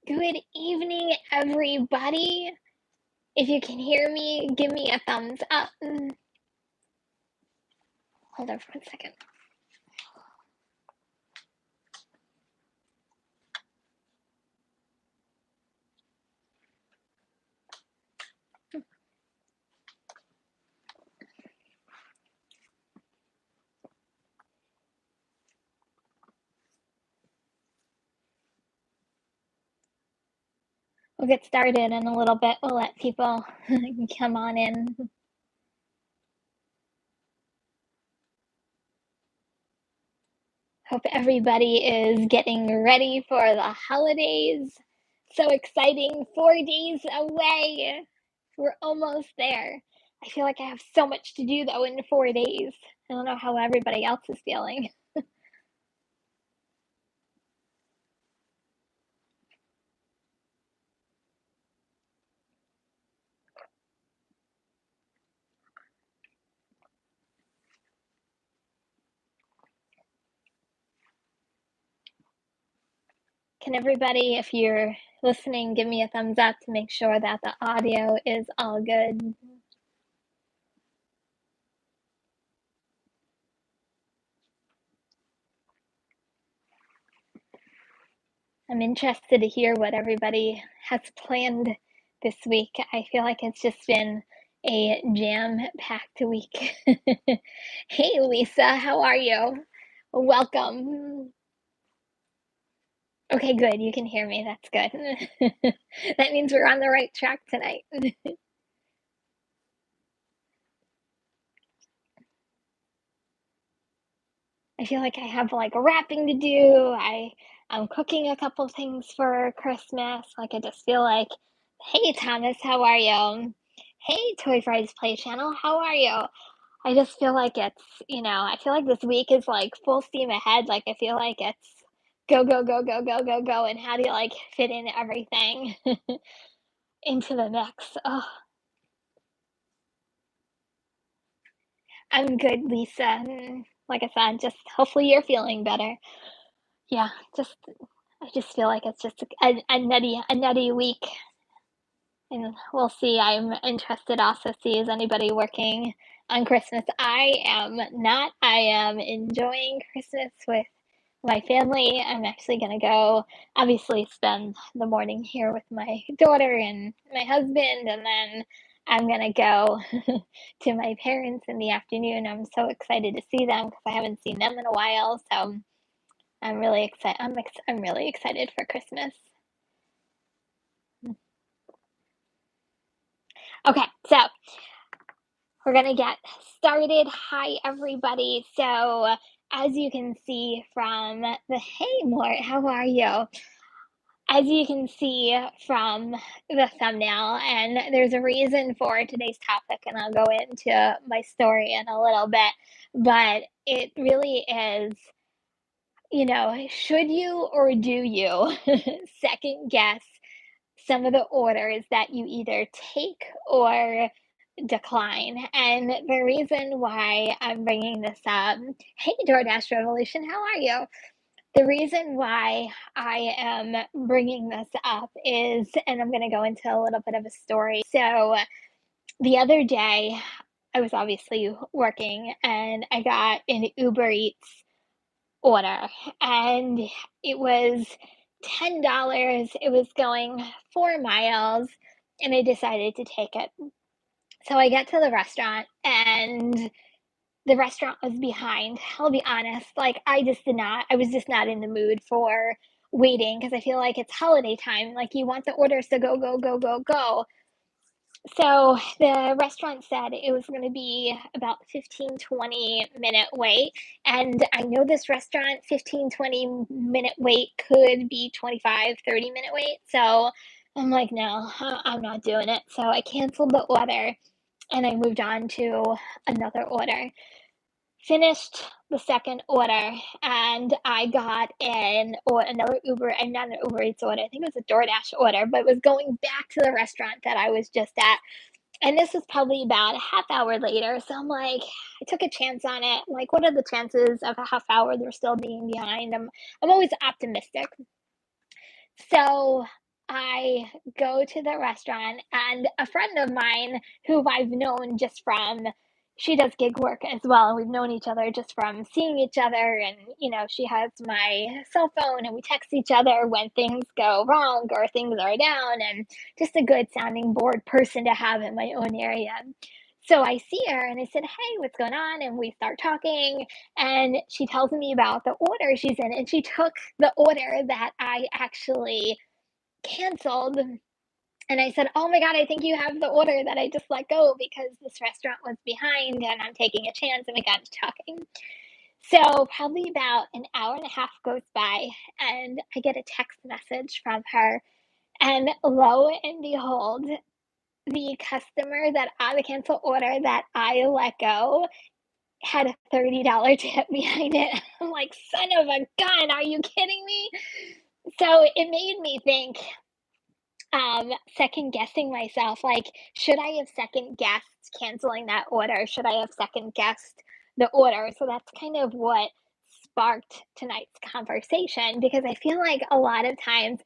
Good evening, everybody. If you can hear me, give me a thumbs up. Hold on for 1 second. We'll get started in a little bit. We'll let people come on in. Hope everybody is getting ready for the holidays. So exciting. 4 days away. We're almost there. I feel like I have so much to do, though, in 4 days. I don't know how everybody else is feeling. Can everybody, if you're listening, give me a thumbs up to make sure that the audio is all good? I'm interested to hear what everybody has planned this week. I feel like it's just been a jam-packed week. Hey, Lisa, how are you? Welcome. Okay, good. You can hear me. That's good. That means we're on the right track tonight. I feel like I have like wrapping to do. I'm cooking a couple things for Christmas. Like I just feel like, hey Thomas, how are you? Hey Toy Fries Play Channel, how are you? I just feel like I feel like this week is like full steam ahead. Like I feel like it's go, go, go, go, go, go, go. And how do you like fit in everything into the mix? Oh, I'm good, Lisa. Like I said, just hopefully you're feeling better. Yeah, I just feel like it's just a nutty week, and we'll see. I'm interested also to see is anybody working on Christmas. I am not. I am enjoying Christmas with my family. I'm actually gonna go, obviously, spend the morning here with my daughter and my husband, and then I'm gonna go to my parents in the afternoon. I'm so excited to see them because I haven't seen them in a while. So I'm really excited. I'm really excited for Christmas. Okay, so we're gonna get started. Hi, everybody. So as you can see from hey, Mort, how are you? As you can see from the thumbnail, and there's a reason for today's topic, and I'll go into my story in a little bit, but it really is, should you or do you second guess some of the orders that you either take or decline? And the reason why I'm bringing this up, hey, Doordash Revolution, how are you? The reason why I am bringing this up is, and I'm going to go into a little bit of a story. So the other day, I was obviously working and I got an Uber Eats order, and it was $10. It was going 4 miles, and I decided to take it. So I get to the restaurant, and the restaurant was behind. I'll be honest, like I was just not in the mood for waiting because I feel like it's holiday time. Like you want the orders to go, go, go, go, go. So the restaurant said it was going to be about 15-20 minute wait. And I know this restaurant, 15-20 minute wait could be 25-30 minute wait. So I'm like, no, I'm not doing it. So I canceled the order and I moved on to another order. Finished the second order and I got another Uber, and not an Uber Eats order. I think it was a Doordash order, but it was going back to the restaurant that I was just at. And this was probably about a half hour later. So I'm like, I took a chance on it. Like, what are the chances of a half hour they're still being behind? I'm always optimistic. So I go to the restaurant, and a friend of mine who I've known just from she does gig work as well. We've known each other just from seeing each other, and she has my cell phone, and we text each other when things go wrong or things are down, and just a good sounding board person to have in my own area. So I see her and I said, "Hey, what's going on?" And we start talking, and she tells me about the order she's in, and she took the order that I actually canceled. And I said, "Oh my God, I think you have the order that I just let go because this restaurant was behind and I'm taking a chance." And we got to talking. So, probably about an hour and a half goes by, and I get a text message from her. And lo and behold, the customer that on the cancel order that I let go had a $30 tip behind it. I'm like, son of a gun, are you kidding me? So it made me think, second guessing myself, like, should I have second guessed canceling that order? Should I have second guessed the order? So that's kind of what sparked tonight's conversation, because I feel like a lot of times,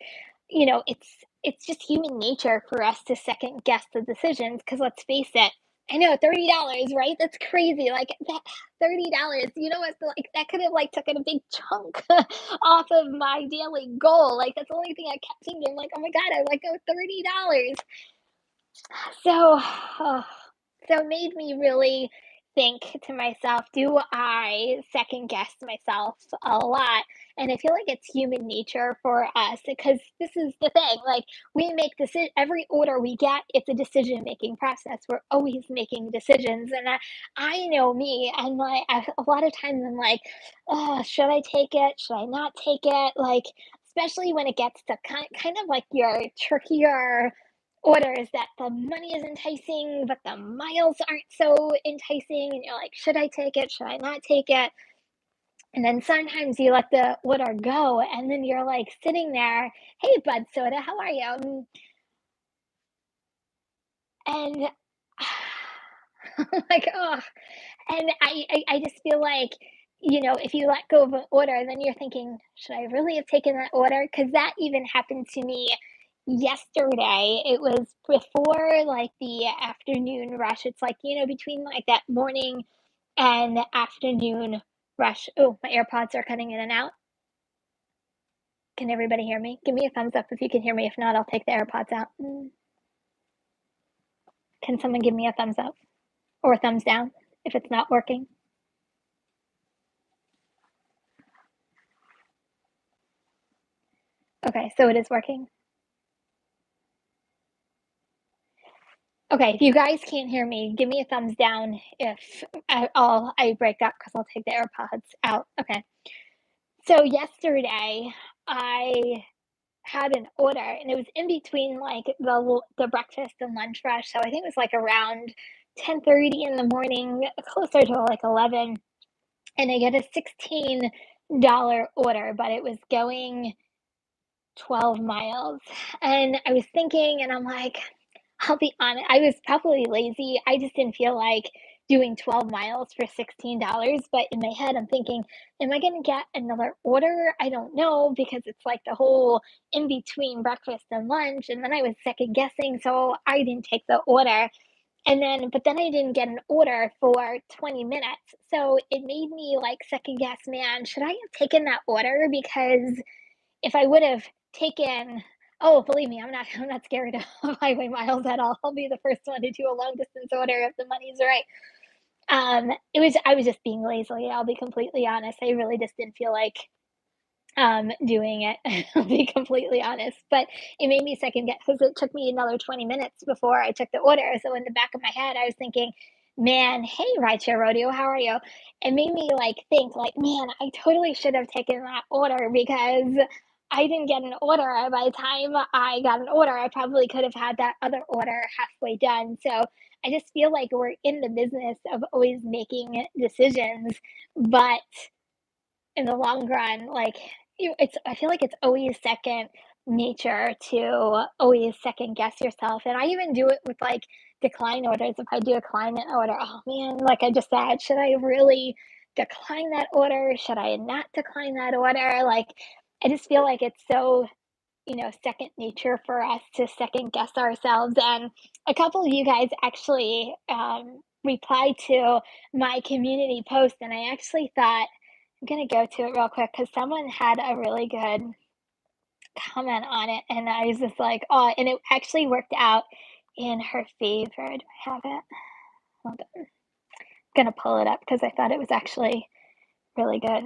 it's just human nature for us to second guess the decisions. Because let's face it, I know $30, right? That's crazy. Like that $30, what? Like that could have like taken a big chunk off of my daily goal. Like that's the only thing I kept thinking. Like, oh my God, I let go $30. So, so it made me really think to myself, do I second guess myself a lot? And I feel like it's human nature for us, because this is the thing. Like, we make every order we get, it's a decision making process. We're always making decisions. And I know me, and like a lot of times I'm like, oh, should I take it? Should I not take it? Like, especially when it gets to kind of like your trickier orders that the money is enticing, but the miles aren't so enticing. And you're like, should I take it? Should I not take it? And then sometimes you let the order go, and then you're like sitting there, hey, bud soda, how are you? And I'm like, oh, and I just feel like, if you let go of an order, then you're thinking, should I really have taken that order? Because that even happened to me yesterday. It was before like the afternoon rush. It's like, between like that morning and afternoon rush. Oh, my AirPods are cutting in and out. Can everybody hear me? Give me a thumbs up if you can hear me. If not, I'll take the AirPods out. Can someone give me a thumbs up or a thumbs down if it's not working? Okay, so it is working. Okay, if you guys can't hear me, give me a thumbs down if I break up, because I'll take the AirPods out. Okay. So yesterday I had an order, and it was in between like the breakfast and lunch rush. So I think it was like around 10:30 in the morning, closer to like 11, and I get a $16 order, but it was going 12 miles. And I was thinking, and I'm like, I'll be honest, I was probably lazy. I just didn't feel like doing 12 miles for $16. But in my head, I'm thinking, am I going to get another order? I don't know, because it's like the whole in between breakfast and lunch. And then I was second guessing. So I didn't take the order. But then I didn't get an order for 20 minutes. So it made me like second guess, man, should I have taken that order? Because if I would have taken oh, believe me, I'm not scared of highway miles at all. I'll be the first one to do a long distance order if the money's right. I was just being lazy, I'll be completely honest. I really just didn't feel like doing it. I'll be completely honest. But it made me second guess, because it took me another 20 minutes before I took the order. So in the back of my head, I was thinking, man, hey, rideshare rodeo, how are you? It made me like think like, man, I totally should have taken that order, because I didn't get an order. By the time I got an order, I probably could have had that other order halfway done. So I just feel like we're in the business of always making decisions, but in the long run, like, it's I feel like it's always second nature to always second guess yourself. And I even do it with like decline orders. If I do a client order, oh man, like I just said, should I really decline that order? Should I not decline that order? Like, I just feel like it's so second nature for us to second guess ourselves. And a couple of you guys actually replied to my community post, and I actually thought I'm going to go to it real quick because someone had a really good comment on it. And I was just like, oh, and it actually worked out in her favor. Do I have it? Hold on. I'm going to pull it up because I thought it was actually really good.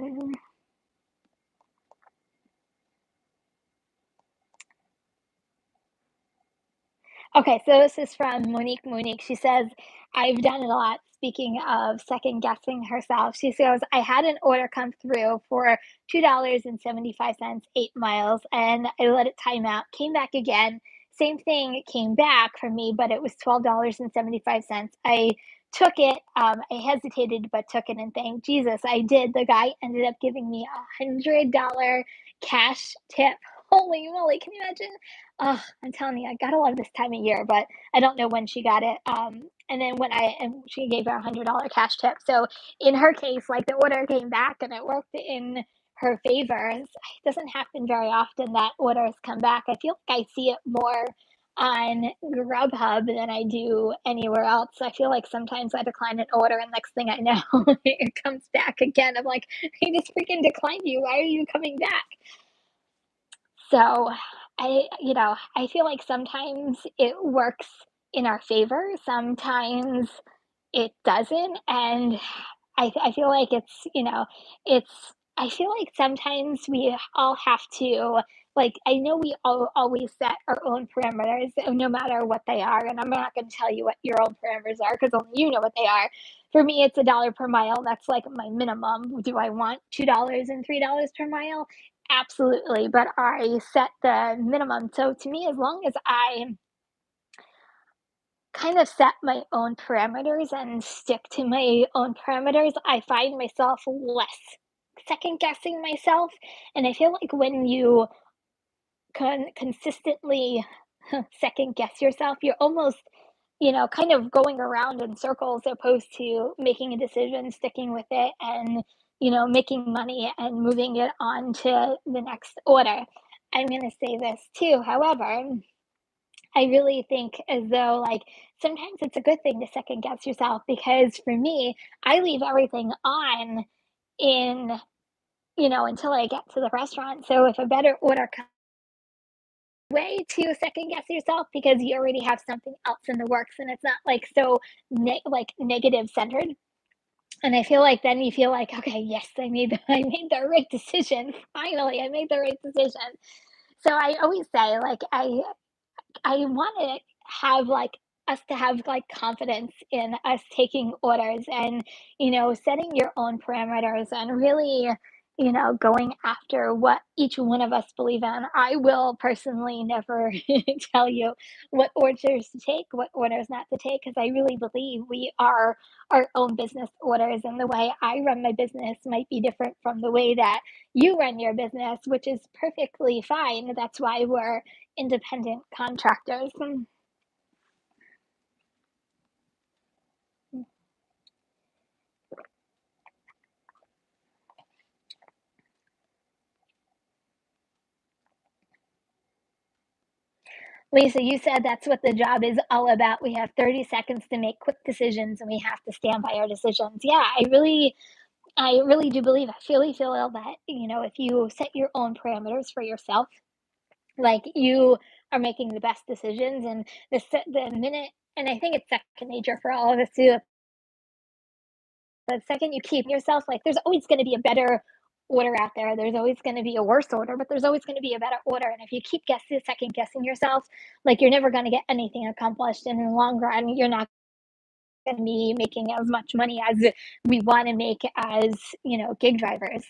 Okay, so this is from Monique. Monique, she says, I've done it a lot. Speaking of second guessing herself, she says, I had an order come through for $2.75, 8 miles, and I let it time out. Came back again. Same thing came back for me, but it was $12.75. I took it. I hesitated, but took it, and thank Jesus I did. The guy ended up giving me $100 cash tip. Holy moly, can you imagine? Oh, I'm telling you, I gotta love this time of year, but I don't know when she got it. And then and she gave her $100 cash tip. So in her case, like the order came back and it worked in her favor. It doesn't happen very often that orders come back. I feel like I see it more on Grubhub than I do anywhere else. I feel like sometimes I decline an order and next thing I know, it comes back again. I'm like, I just freaking declined you. Why are you coming back? So I feel like sometimes it works in our favor, sometimes it doesn't. And I feel like I feel like sometimes we all have to, like, I know we all always set our own parameters, no matter what they are. And I'm not going to tell you what your own parameters are because only you know what they are. For me, it's $1 per mile. That's like my minimum. Do I want $2 and $3 per mile? Absolutely, but I set the minimum. So to me, as long as I kind of set my own parameters and stick to my own parameters, I find myself less second guessing myself. And I feel like when you consistently second guess yourself, you're almost, kind of going around in circles opposed to making a decision, sticking with it, and, making money and moving it on to the next order. I'm going to say this too. However, I really think as though, like, sometimes it's a good thing to second guess yourself because for me, I leave everything on in, until I get to the restaurant. So if a better order comes way to second guess yourself because you already have something else in the works and it's not like so negative centered. And I feel like then you feel like, okay, yes, I made the right decision. Finally, I made the right decision. So I always say, like, I want to have like us to have like confidence in us taking orders and setting your own parameters and really going after what each one of us believe in. I will personally never tell you what orders to take, what orders not to take, because I really believe we are our own business orders, and the way I run my business might be different from the way that you run your business, which is perfectly fine. That's why we're independent contractors. Lisa, you said that's what the job is all about. We have 30 seconds to make quick decisions and we have to stand by our decisions. Yeah, I really do believe, I really feel that, if you set your own parameters for yourself, like you are making the best decisions and the minute, and I think it's second nature for all of us too. The second you keep yourself, like, there's always going to be a better order out there. There's always going to be a worse order, but there's always going to be a better order. And if you keep second guessing yourself, like, you're never going to get anything accomplished. And in the long run, you're not going to be making as much money as we want to make as, gig drivers.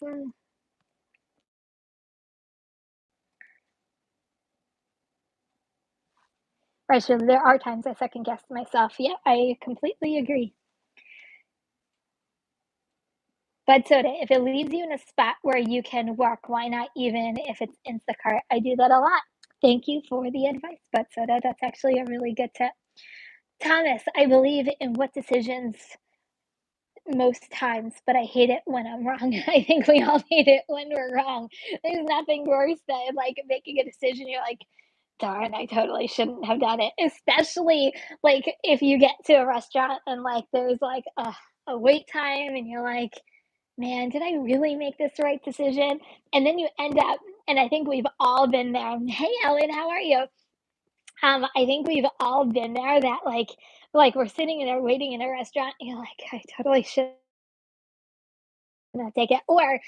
Right. So there are times I second guess myself. Yeah, I completely agree. But soda, if it leaves you in a spot where you can work, why not, even if it's Instacart? I do that a lot. Thank you for the advice, but soda, that's actually a really good tip. Thomas, I believe in what decisions most times, but I hate it when I'm wrong. I think we all hate it when we're wrong. There's nothing worse than, like, making a decision, you're like, "Darn, I totally shouldn't have done it." Especially, like, if you get to a restaurant and, like, there's, like, a wait time and you're like, "Man, did I really make this right decision?" And then you end up and I think we've all been there. "Hey, Ellen, how are you?" I think we've all been there that, like, we're sitting in there waiting in a restaurant, and you're like, "I totally should not take it," or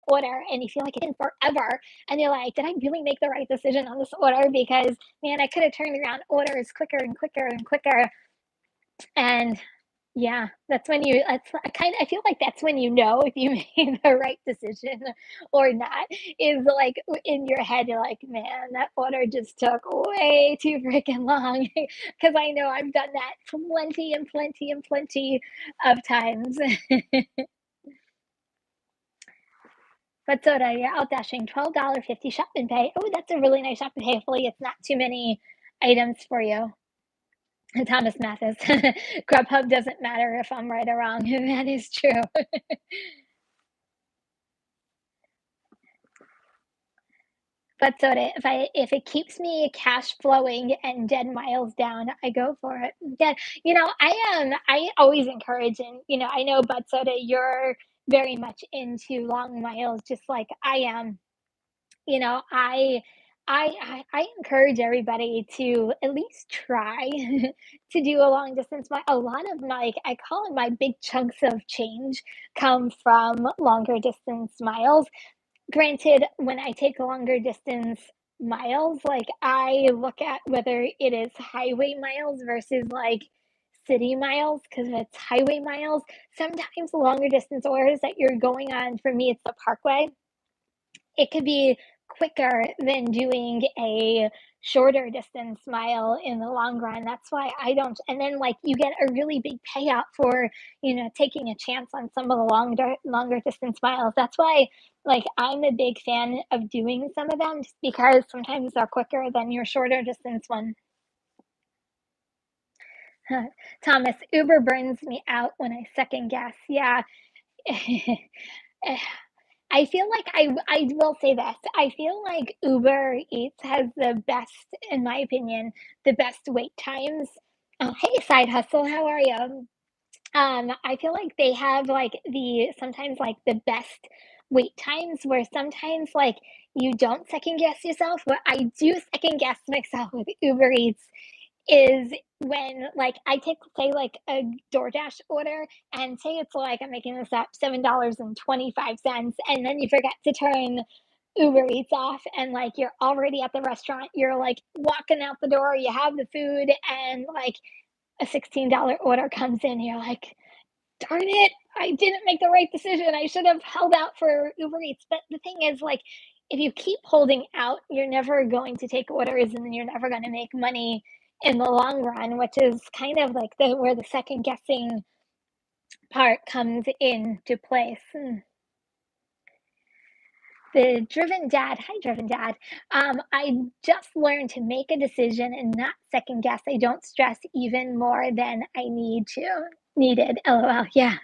order, and you feel like it's been forever, and you're like, "Did I really make the right decision on this order? Because, man, I could have turned around orders quicker and quicker and quicker." And yeah, that's when you that's I feel like that's when you know if you made the right decision or not, is like in your head, you're like, "Man, that order just took way too freaking long." Because I know I've done that plenty and plenty and plenty of times. But soda, you're out dashing $12.50 shop and pay. Oh, that's a really nice shop and pay. Hopefully, it's not too many items for you. Thomas Mathis. Grubhub doesn't matter if I'm right or wrong. That is true. But soda, if it keeps me cash flowing and dead miles down, I go for it. Dead, I always encourage, and I know, but soda, you're very much into long miles, just like I am. You know, I encourage everybody to at least try to do a long distance mile. A lot of my, I call it, my big chunks of change come from longer distance miles. Granted, when I take longer distance miles, like, I look at whether it is highway miles versus, like, city miles. Because if it's highway miles, sometimes longer distance orders that you're going on, for me, it's the parkway, it could be quicker than doing a shorter distance mile in the long run. That's why I don't. And then, like, you get a really big payout for, taking a chance on some of the longer distance miles. That's why, like, I'm a big fan of doing some of them, just because sometimes they're quicker than your shorter distance one. Thomas, Uber burns me out when I second guess. Yeah. I feel like I will say this. I feel like Uber Eats has the best, in my opinion, the best wait times. Oh, hey, side hustle, how are you? I feel like they have, like, the sometimes, like, the best wait times, where sometimes, like, you don't second guess yourself. What I do second guess myself with Uber Eats is when, like, I take, say, like, a Doordash order, and say it's, like, I'm making this up, $7.25, and then you forget to turn Uber Eats off, and, like, you're already at the restaurant, you're, like, walking out the door, you have the food, and, like, a $16 order comes in, you're like, "Darn it, I didn't make the right decision, I should have held out for Uber Eats." But the thing is, like, if you keep holding out, you're never going to take orders, and then you're never gonna make money in the long run, which is kind of like where the second guessing part comes into place. The driven dad. Hi, driven dad. I just learned to make a decision and not second guess. I don't stress even more than I needed. LOL. Yeah.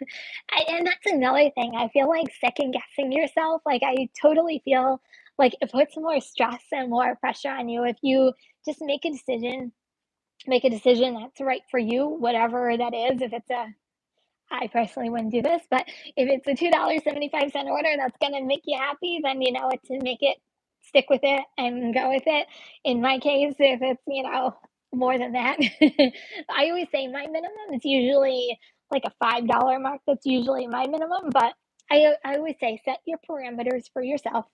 And that's another thing. I feel like second guessing yourself, like, I totally feel like it puts more stress and more pressure on you if you just make a decision that's right for you, whatever that is. If it's a I personally wouldn't do this, but if it's a $2.75 order that's gonna make you happy, then you know what to make it, stick with it and go with it. In my case, if it's, more than that, I always say my minimum is usually like a $5 mark. That's usually my minimum, but I always say set your parameters for yourself,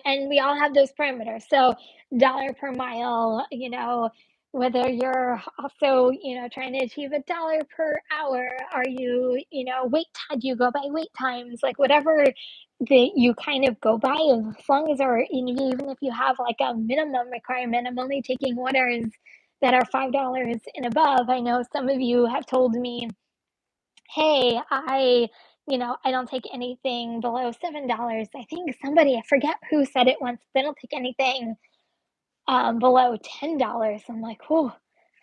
and we all have those parameters. So dollar per mile, whether you're also, trying to achieve a dollar per hour, are you, wait time, do you go by wait times, like whatever that you kind of go by, as long as, or even if you have like a minimum requirement, I'm only taking orders that are $5 and above. I know some of you have told me, "Hey, I don't take anything below $7." I think somebody, I forget who said it once, they don't take anything below $10. I'm like, "Whoa,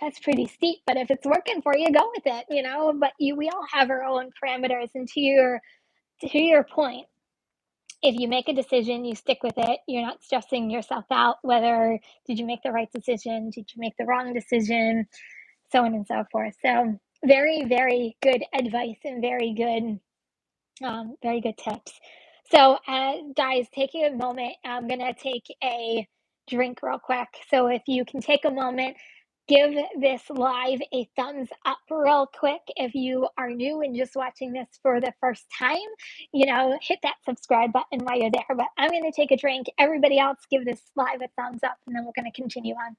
that's pretty steep, but if it's working for you, go with it, but we all have our own parameters, and to your point, if you make a decision, you stick with it. You're not stressing yourself out whether did you make the right decision, did you make the wrong decision, so on and so forth. So, very, very good advice and very good tips. So, guys, taking a moment, I'm gonna take a drink real quick. So, if you can take a moment, give this live a thumbs up real quick. If you are new and just watching this for the first time, hit that subscribe button while you're there. But I'm gonna take a drink. Everybody else, give this live a thumbs up, and then we're gonna continue on.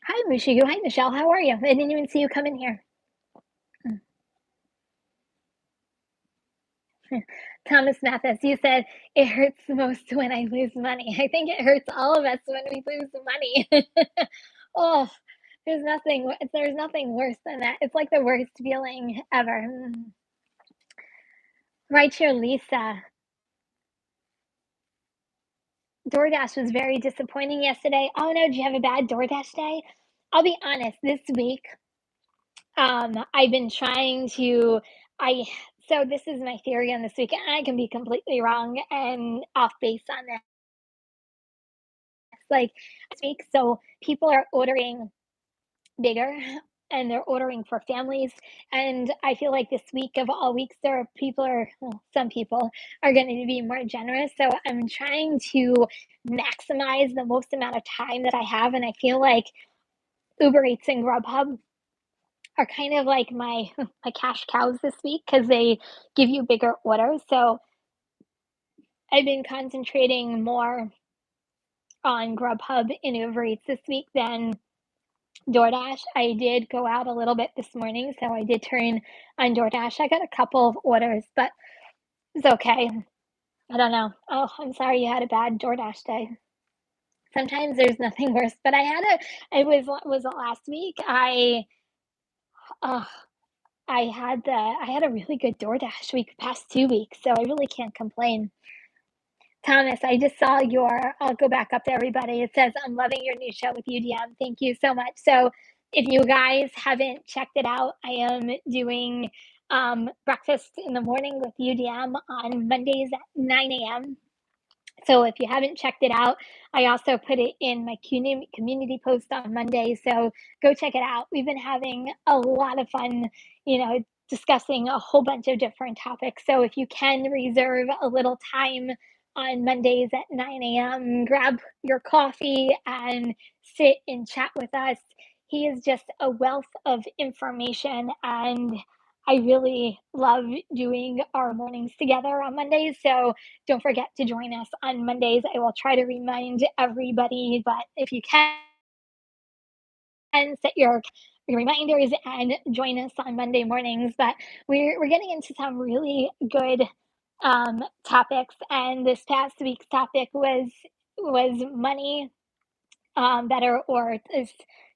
Hi, Mushigu. Hi, Michelle. How are you? I didn't even see you come in here. Thomas Mathis, you said it hurts the most when I lose money. I think it hurts all of us when we lose money. Oh, there's nothing worse than that. It's like the worst feeling ever. Right here, Lisa. DoorDash was very disappointing yesterday. Oh no, did you have a bad DoorDash day? I'll be honest, this week, I've been trying to I so this is my theory on this week, and I can be completely wrong and off base on this. Like this week, so people are ordering bigger and they're ordering for families. And I feel like this week of all weeks, some people are going to be more generous. So I'm trying to maximize the most amount of time that I have. And I feel like Uber Eats and Grubhub are kind of like my cash cows this week because they give you bigger orders. So I've been concentrating more on Grubhub and Uber Eats this week than DoorDash. I did go out a little bit this morning, so I did turn on DoorDash. I got a couple of orders, but it's okay. I don't know. Oh, I'm sorry you had a bad DoorDash day. Sometimes there's nothing worse, but was it last week? Uh, I had a really good DoorDash week, past 2 weeks, so I really can't complain. Thomas, I just saw I'll go back up to everybody. It says, I'm loving your new show with UDM. Thank you so much. So, if you guys haven't checked it out, I am doing breakfast in the morning with UDM on Mondays at 9 a.m. So if you haven't checked it out, I also put it in my community post on Monday. So go check it out. We've been having a lot of fun, discussing a whole bunch of different topics. So if you can reserve a little time on Mondays at 9 a.m., grab your coffee and sit and chat with us. He is just a wealth of information, and I really love doing our mornings together on Mondays. So don't forget to join us on Mondays. I will try to remind everybody, but if you can, set your reminders and join us on Monday mornings. But we're getting into some really good topics, and this past week's topic was money better, or is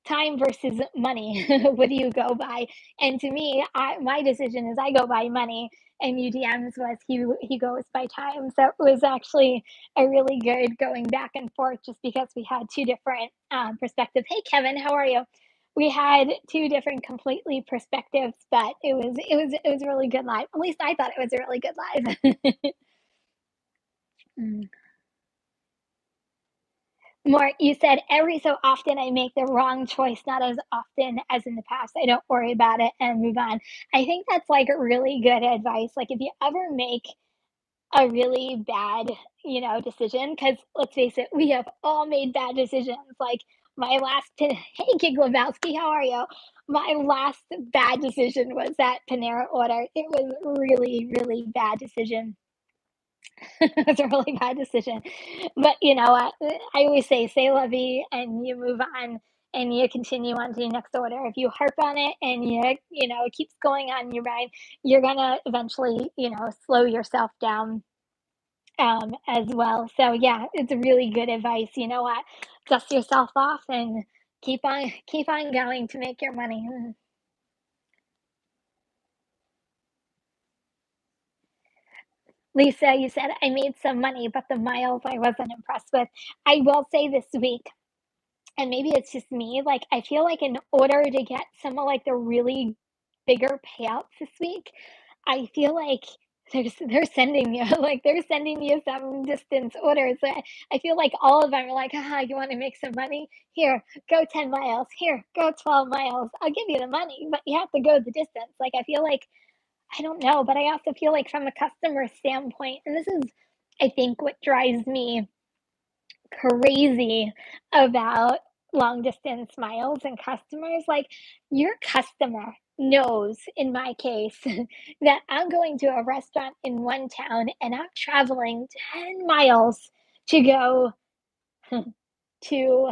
time versus money? What do you go by? And to me, my decision is I go by money, and UDM's was he goes by time. So it was actually a really good going back and forth, just because we had two different perspectives. Hey, Kevin, how are you? We had two different completely perspectives, but it was a really good live. At least I thought it was a really good live. More, you said every so often I make the wrong choice, not as often as in the past. I don't worry about it and move on. I think that's like really good advice. Like if you ever make a really bad, decision, because let's face it, we have all made bad decisions. Like my last, hey, Kid Glabowski, how are you? My last bad decision was that Panera order. It was really, really bad decision. It was a really bad decision. But you know what? I always say la vie, and you move on and you continue on to your next order. If you harp on it and it keeps going on your mind, you're gonna eventually, slow yourself down as well. So yeah, it's really good advice. You know what? Dust yourself off and Keep on going to make your money. Lisa, you said I made some money, but the miles I wasn't impressed with. I will say this week, and maybe it's just me, like, I feel like in order to get some of, like, the really bigger payouts this week, I feel like they're sending you like, they're sending you some distance orders. I feel like all of them are like, "Haha, you wanna make some money? Here, go 10 miles. Here, go 12 miles. I'll give you the money, but you have to go the distance." Like, I feel like I don't know, but I also feel like from a customer standpoint, and this is, I think, what drives me crazy about long distance miles and customers. Like, your customer knows, in my case, that I'm going to a restaurant in one town and I'm traveling 10 miles to go to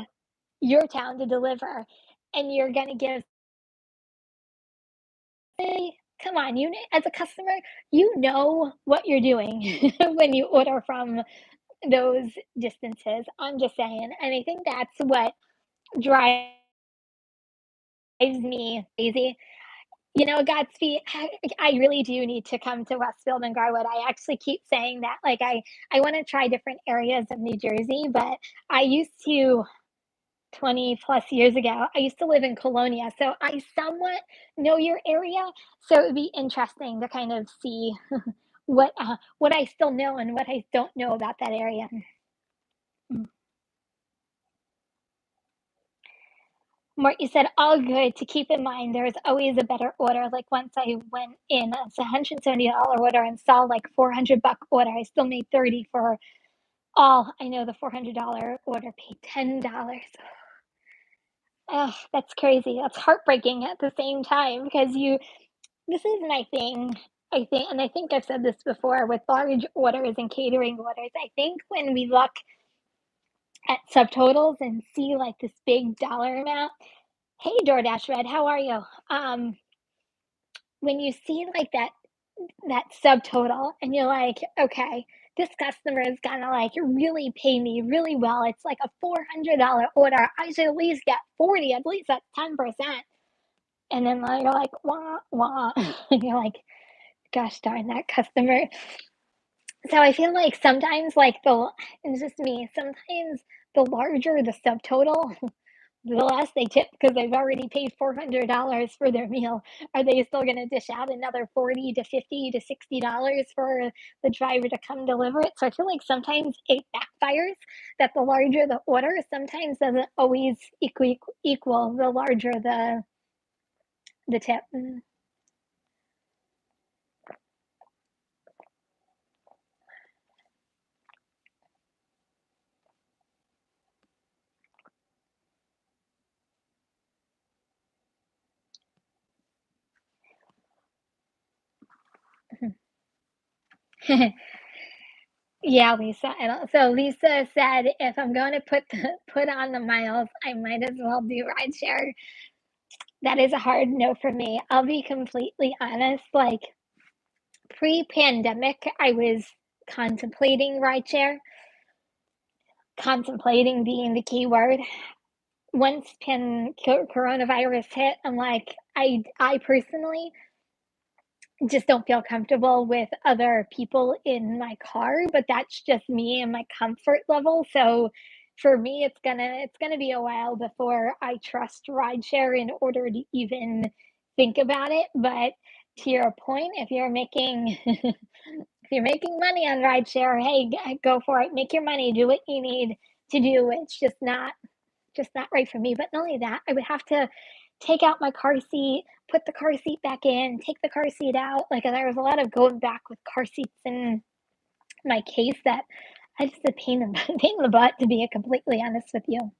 your town to deliver. And you're going to give, hey, come on, as a customer, you know what you're doing when you order from those distances. I'm just saying. And I think that's what drives me crazy. You know, Godspeed, I really do need to come to Westfield and Garwood. I actually keep saying that. Like, I want to try different areas of New Jersey, but I used to, 20 plus years ago, I used to live in Colonia. So I somewhat know your area. So it would be interesting to kind of see what I still know and what I don't know about that area. Mm. Mark, you said all good to keep in mind. There's always a better order. Like once I went in, it's $170 order and saw like 400 buck order. I still made 30 for all. I know the $400 order paid $10. Oh, that's crazy. That's heartbreaking at the same time because this is my thing. I think, and I think I've said this before with large orders and catering orders. I think when we look at subtotals and see like this big dollar amount, hey, DoorDash Red, how are you? When you see like that subtotal and you're like, okay, this customer is gonna like really pay me really well. It's like a $400 order. I should at least get 40, at least that's 10%. And then like, you're like, wah, wah. And you're like, gosh darn that customer. So I feel like sometimes and it's just me, sometimes the larger the subtotal, the less they tip because they've already paid $400 for their meal. Are they still going to dish out another 40 to 50 to $60 for the driver to come deliver it? So I feel like sometimes it backfires that the larger the order sometimes doesn't always equal the larger the tip. Yeah, Lisa. And so Lisa said, if I'm going to put on the miles, I might as well do rideshare. That is a hard no for me. I'll be completely honest. Like pre-pandemic, I was contemplating rideshare, contemplating being the key word. Once coronavirus hit, I'm like, I personally just don't feel comfortable with other people in my car, but that's just me and my comfort level. So for me, it's gonna be a while before I trust rideshare in order to even think about it. But to your point, if you're making if you're making money on rideshare, hey, go for it. Make your money. Do what you need to do. It's just not right for me. But not only that, I would have to take out my car seat, put the car seat back in, take the car seat out. Like there was a lot of going back with car seats in my case that I just a pain in pain in the butt to be completely honest with you.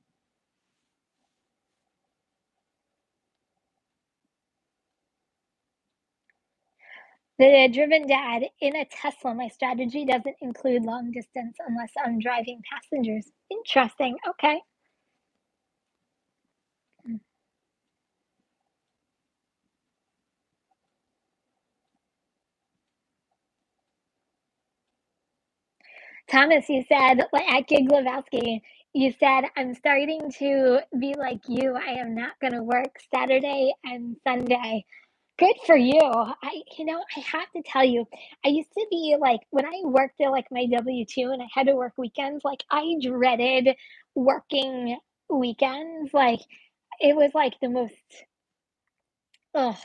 The driven dad in a Tesla, my strategy doesn't include long distance unless I'm driving passengers. Interesting. Okay. Thomas, you said, like, at Gig Lebowski, you said, "I'm starting to be like you. I am not gonna work Saturday and Sunday." Good for you. I have to tell you, I used to be like, when I worked at like my W-2 and I had to work weekends, like, I dreaded working weekends. Like, it was like the most, ugh.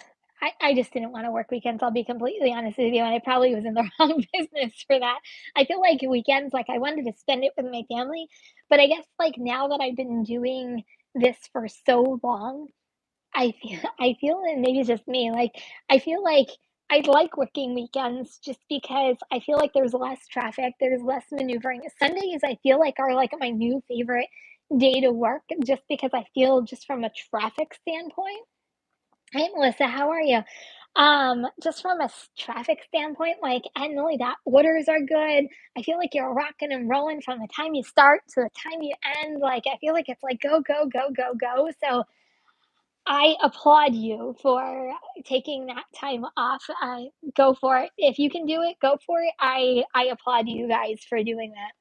I just didn't want to work weekends. I'll be completely honest with you. And I probably was in the wrong business for that. I feel like weekends, like, I wanted to spend it with my family. But I guess, like, now that I've been doing this for so long, I feel, and maybe it's just me, like, I feel like I like working weekends just because I feel like there's less traffic, there's less maneuvering. Sundays, I feel like, are like my new favorite day to work just because I feel, just from a traffic standpoint. Hey, Melissa, how are you? Just from a traffic standpoint, like, and not only that, orders are good. I feel like you're rocking and rolling from the time you start to the time you end. Like, I feel like it's like go, go, go, go, go. So I applaud you for taking that time off. Go for it. If you can do it, go for it. I applaud you guys for doing that.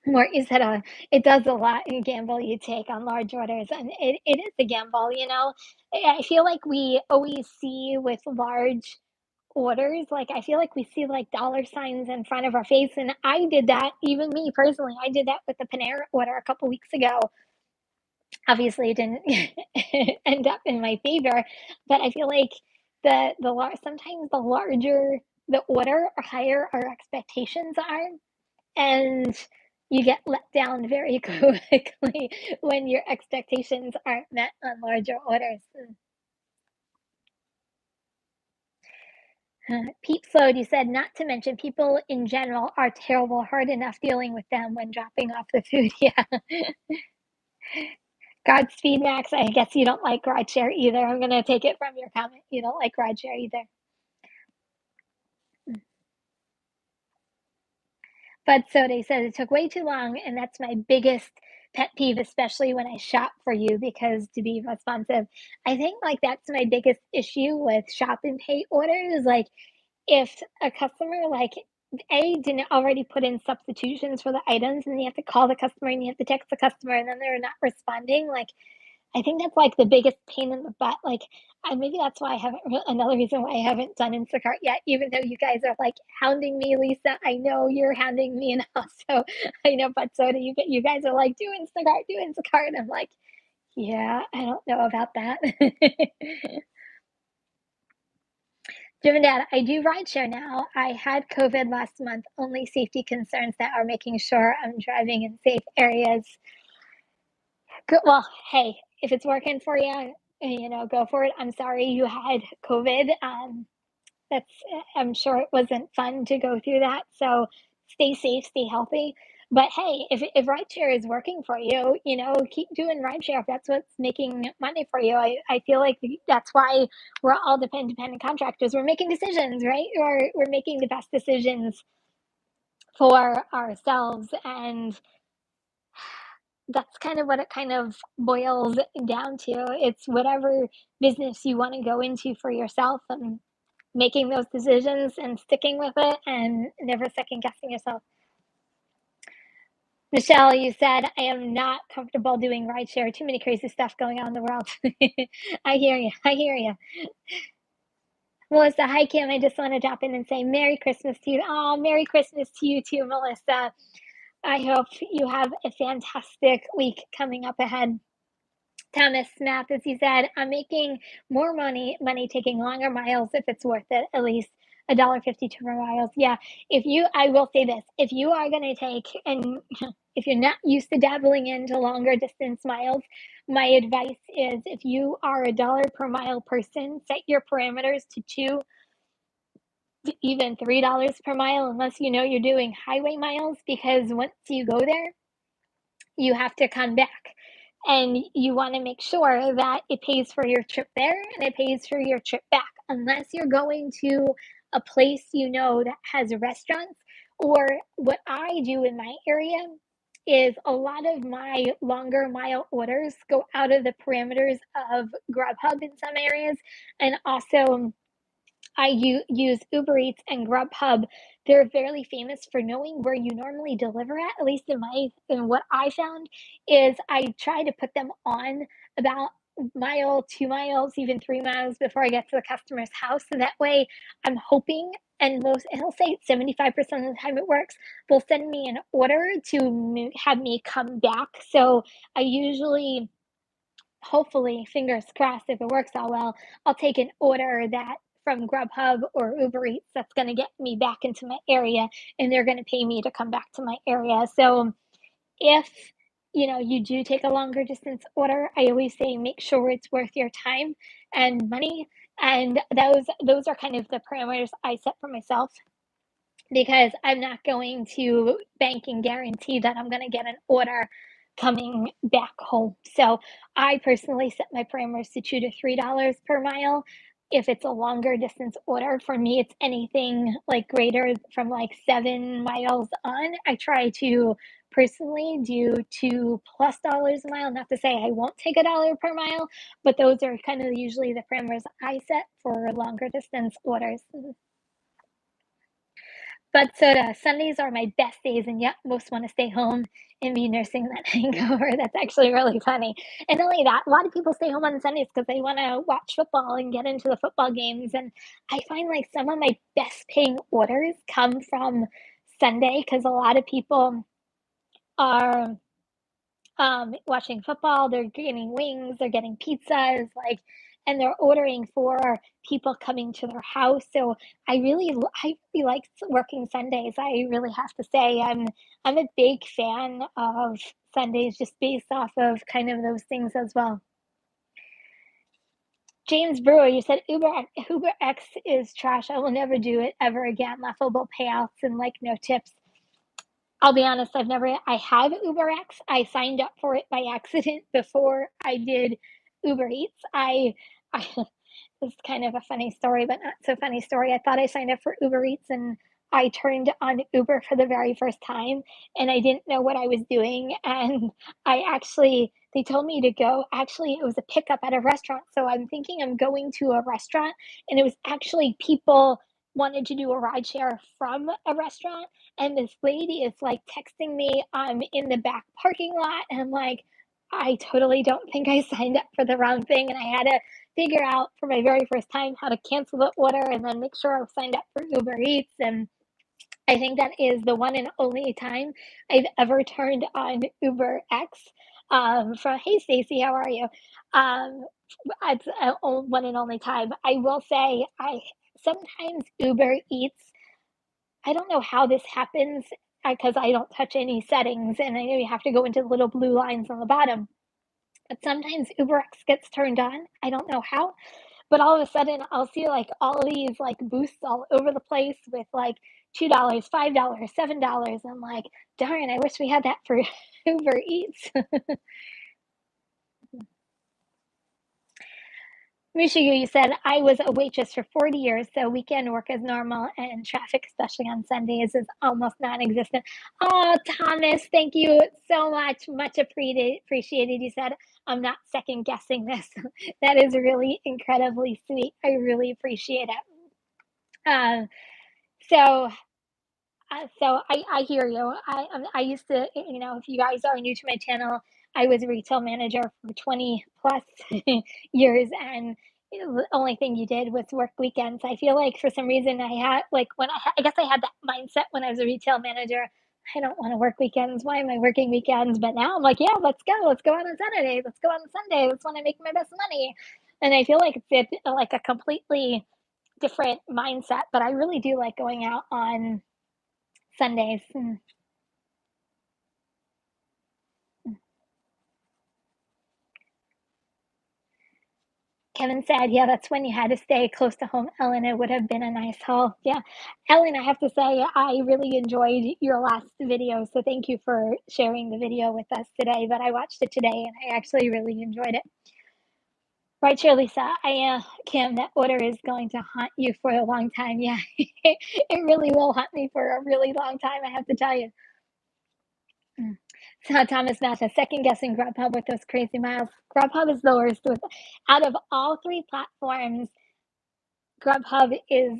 More, you said, it does a lot in gamble you take on large orders, and it is a gamble. I feel like we always see with large orders, like, I feel like we see like dollar signs in front of our face, and I did that. Even me personally, I did that with the Panera order a couple weeks ago. Obviously, it didn't end up in my favor, but I feel like sometimes the larger the order or higher our expectations are, and you get let down very quickly when your expectations aren't met on larger orders. Peep Slowed, you said, not to mention people in general are terrible, hard enough dealing with them when dropping off the food. Yeah. Godspeed, Max. I guess you don't like rideshare either. I'm going to take it from your comment. You don't like rideshare either. Bud Soda says it took way too long, and that's my biggest pet peeve, especially when I shop for you, because to be responsive, I think, like, that's my biggest issue with shop and pay orders. Like, if a customer, like, didn't already put in substitutions for the items, and you have to call the customer and you have to text the customer and then they're not responding, like, I think that's, like, the biggest pain in the butt. Like, maybe that's why I haven't another reason why I haven't done Instacart yet, even though you guys are, like, hounding me, Lisa. I know you're hounding me, and also I know, but so do you guys are like, "Do Instacart, do Instacart." I'm like, "Yeah, I don't know about that." Given that I do rideshare now, I had COVID last month, only safety concerns that are making sure I'm driving in safe areas. Good. Well, hey, if it's working for you, go for it. I'm sorry you had COVID. That's I'm sure it wasn't fun to go through that. So stay safe, stay healthy. But hey, if rideshare is working for you, keep doing rideshare if that's what's making money for you. I feel like that's why we're all dependent contractors. We're making decisions, right? We're making the best decisions for ourselves, and that's kind of what it kind of boils down to. It's whatever business you want to go into for yourself, and making those decisions and sticking with it and never second guessing yourself. Michelle, you said, I am not comfortable doing rideshare. Too many crazy stuff going on in the world. I hear you. I hear you. Melissa, hi, Kim. I just want to drop in and say Merry Christmas to you. Oh, Merry Christmas to you too, Melissa. I hope you have a fantastic week coming up ahead. Thomas Math, as he said, I'm making more money taking longer miles if it's worth it, at least $1.52 per miles. Yeah, I will say this, if you are going to take, and if you're not used to dabbling into longer distance miles, my advice is, if you are a dollar per mile person, set your parameters to two, even $3 per mile, unless you know you're doing highway miles, because once you go there, you have to come back. And you want to make sure that it pays for your trip there and it pays for your trip back, unless you're going to a place that has restaurants. Or what I do in my area is a lot of my longer mile orders go out of the parameters of Grubhub in some areas, and also I use Uber Eats and Grubhub. They're fairly famous for knowing where you normally deliver at least in what I found is I try to put them on about mile, 2 miles, even 3 miles before I get to the customer's house, so that way I'm hoping, and I'll say 75% of the time it works, they'll send me an order to have me come back, so I usually, hopefully, fingers crossed, if it works out well, I'll take an order that from Grubhub or Uber Eats that's gonna get me back into my area, and they're gonna pay me to come back to my area. So if, you do take a longer distance order, I always say make sure it's worth your time and money. And those are kind of the parameters I set for myself because I'm not going to bank and guarantee that I'm going to get an order coming back home. So I personally set my parameters to $2 to $3 per mile. If it's a longer distance order, for me, it's anything like greater from like 7 miles on. I try to personally do $2+ a mile. Not to say I won't take $1 per mile, but those are kind of usually the parameters I set for longer distance orders. But so Sundays are my best days, and yet most want to stay home and be nursing that hangover. That's actually really funny. And not only that, a lot of people stay home on Sundays because they want to watch football and get into the football games. And I find like some of my best paying orders come from Sunday because a lot of people are watching football, they're getting wings, they're getting pizzas, like, and they're ordering for people coming to their house. So I really like working Sundays. I really have to say I'm a big fan of Sundays just based off of kind of those things as well. James Brewer, you said Uber X is trash. I will never do it ever again. Laughable payouts and like no tips. I'll be honest, I have UberX. I signed up for it by accident before I did Uber Eats. I It's kind of a funny story, but not so funny story. I thought I signed up for Uber Eats and I turned on Uber for the very first time and I didn't know what I was doing. And they told me to go. Actually, it was a pickup at a restaurant. So I'm thinking I'm going to a restaurant and it was actually people wanted to do a ride share from a restaurant. And this lady is like texting me, I'm in the back parking lot. And I'm like, I totally don't think I signed up for the wrong thing. And I had to figure out for my very first time how to cancel the order and then make sure I was signed up for Uber Eats. And I think that is the one and only time I've ever turned on Uber X. From Hey Stacy, how are you? Um, it's one and only time. I will say I sometimes Uber Eats. I don't know how this happens because I don't touch any settings, and I know you have to go into the little blue lines on the bottom. But sometimes UberX gets turned on. I don't know how, but all of a sudden I'll see like all these like boosts all over the place with like $2, $5, $7. I'm like, darn, I wish we had that for Uber Eats. Mishigu, you said I was a waitress for 40 years, so weekend work is normal, and traffic, especially on Sundays, is almost non-existent. Oh, Thomas, thank you so much. Much appreciated. You said I'm not second guessing this. That is really incredibly sweet. I really appreciate it. Um, so so I hear you. I used to, if you guys are new to my channel, I was a retail manager for 20 plus years, and the only thing you did was work weekends. I feel like for some reason I had like I guess I had that mindset when I was a retail manager. I don't want to work weekends. Why am I working weekends? But now I'm like, yeah, let's go. Let's go on Saturday. Let's go on Sunday. That's when I make my best money. And I feel like like a completely different mindset. But I really do like going out on Sundays. Kevin said, yeah, that's when you had to stay close to home, Ellen. It would have been a nice haul. Yeah. Ellen, I have to say, I really enjoyed your last video. So thank you for sharing the video with us today. But I watched it today and I actually really enjoyed it. Right, here, Lisa. Kim, that order is going to haunt you for a long time. Yeah, it really will haunt me for a really long time, I have to tell you. Mm. So Thomas Mathis, second guessing Grubhub with those crazy miles. Grubhub is the worst with out of all three platforms, Grubhub is,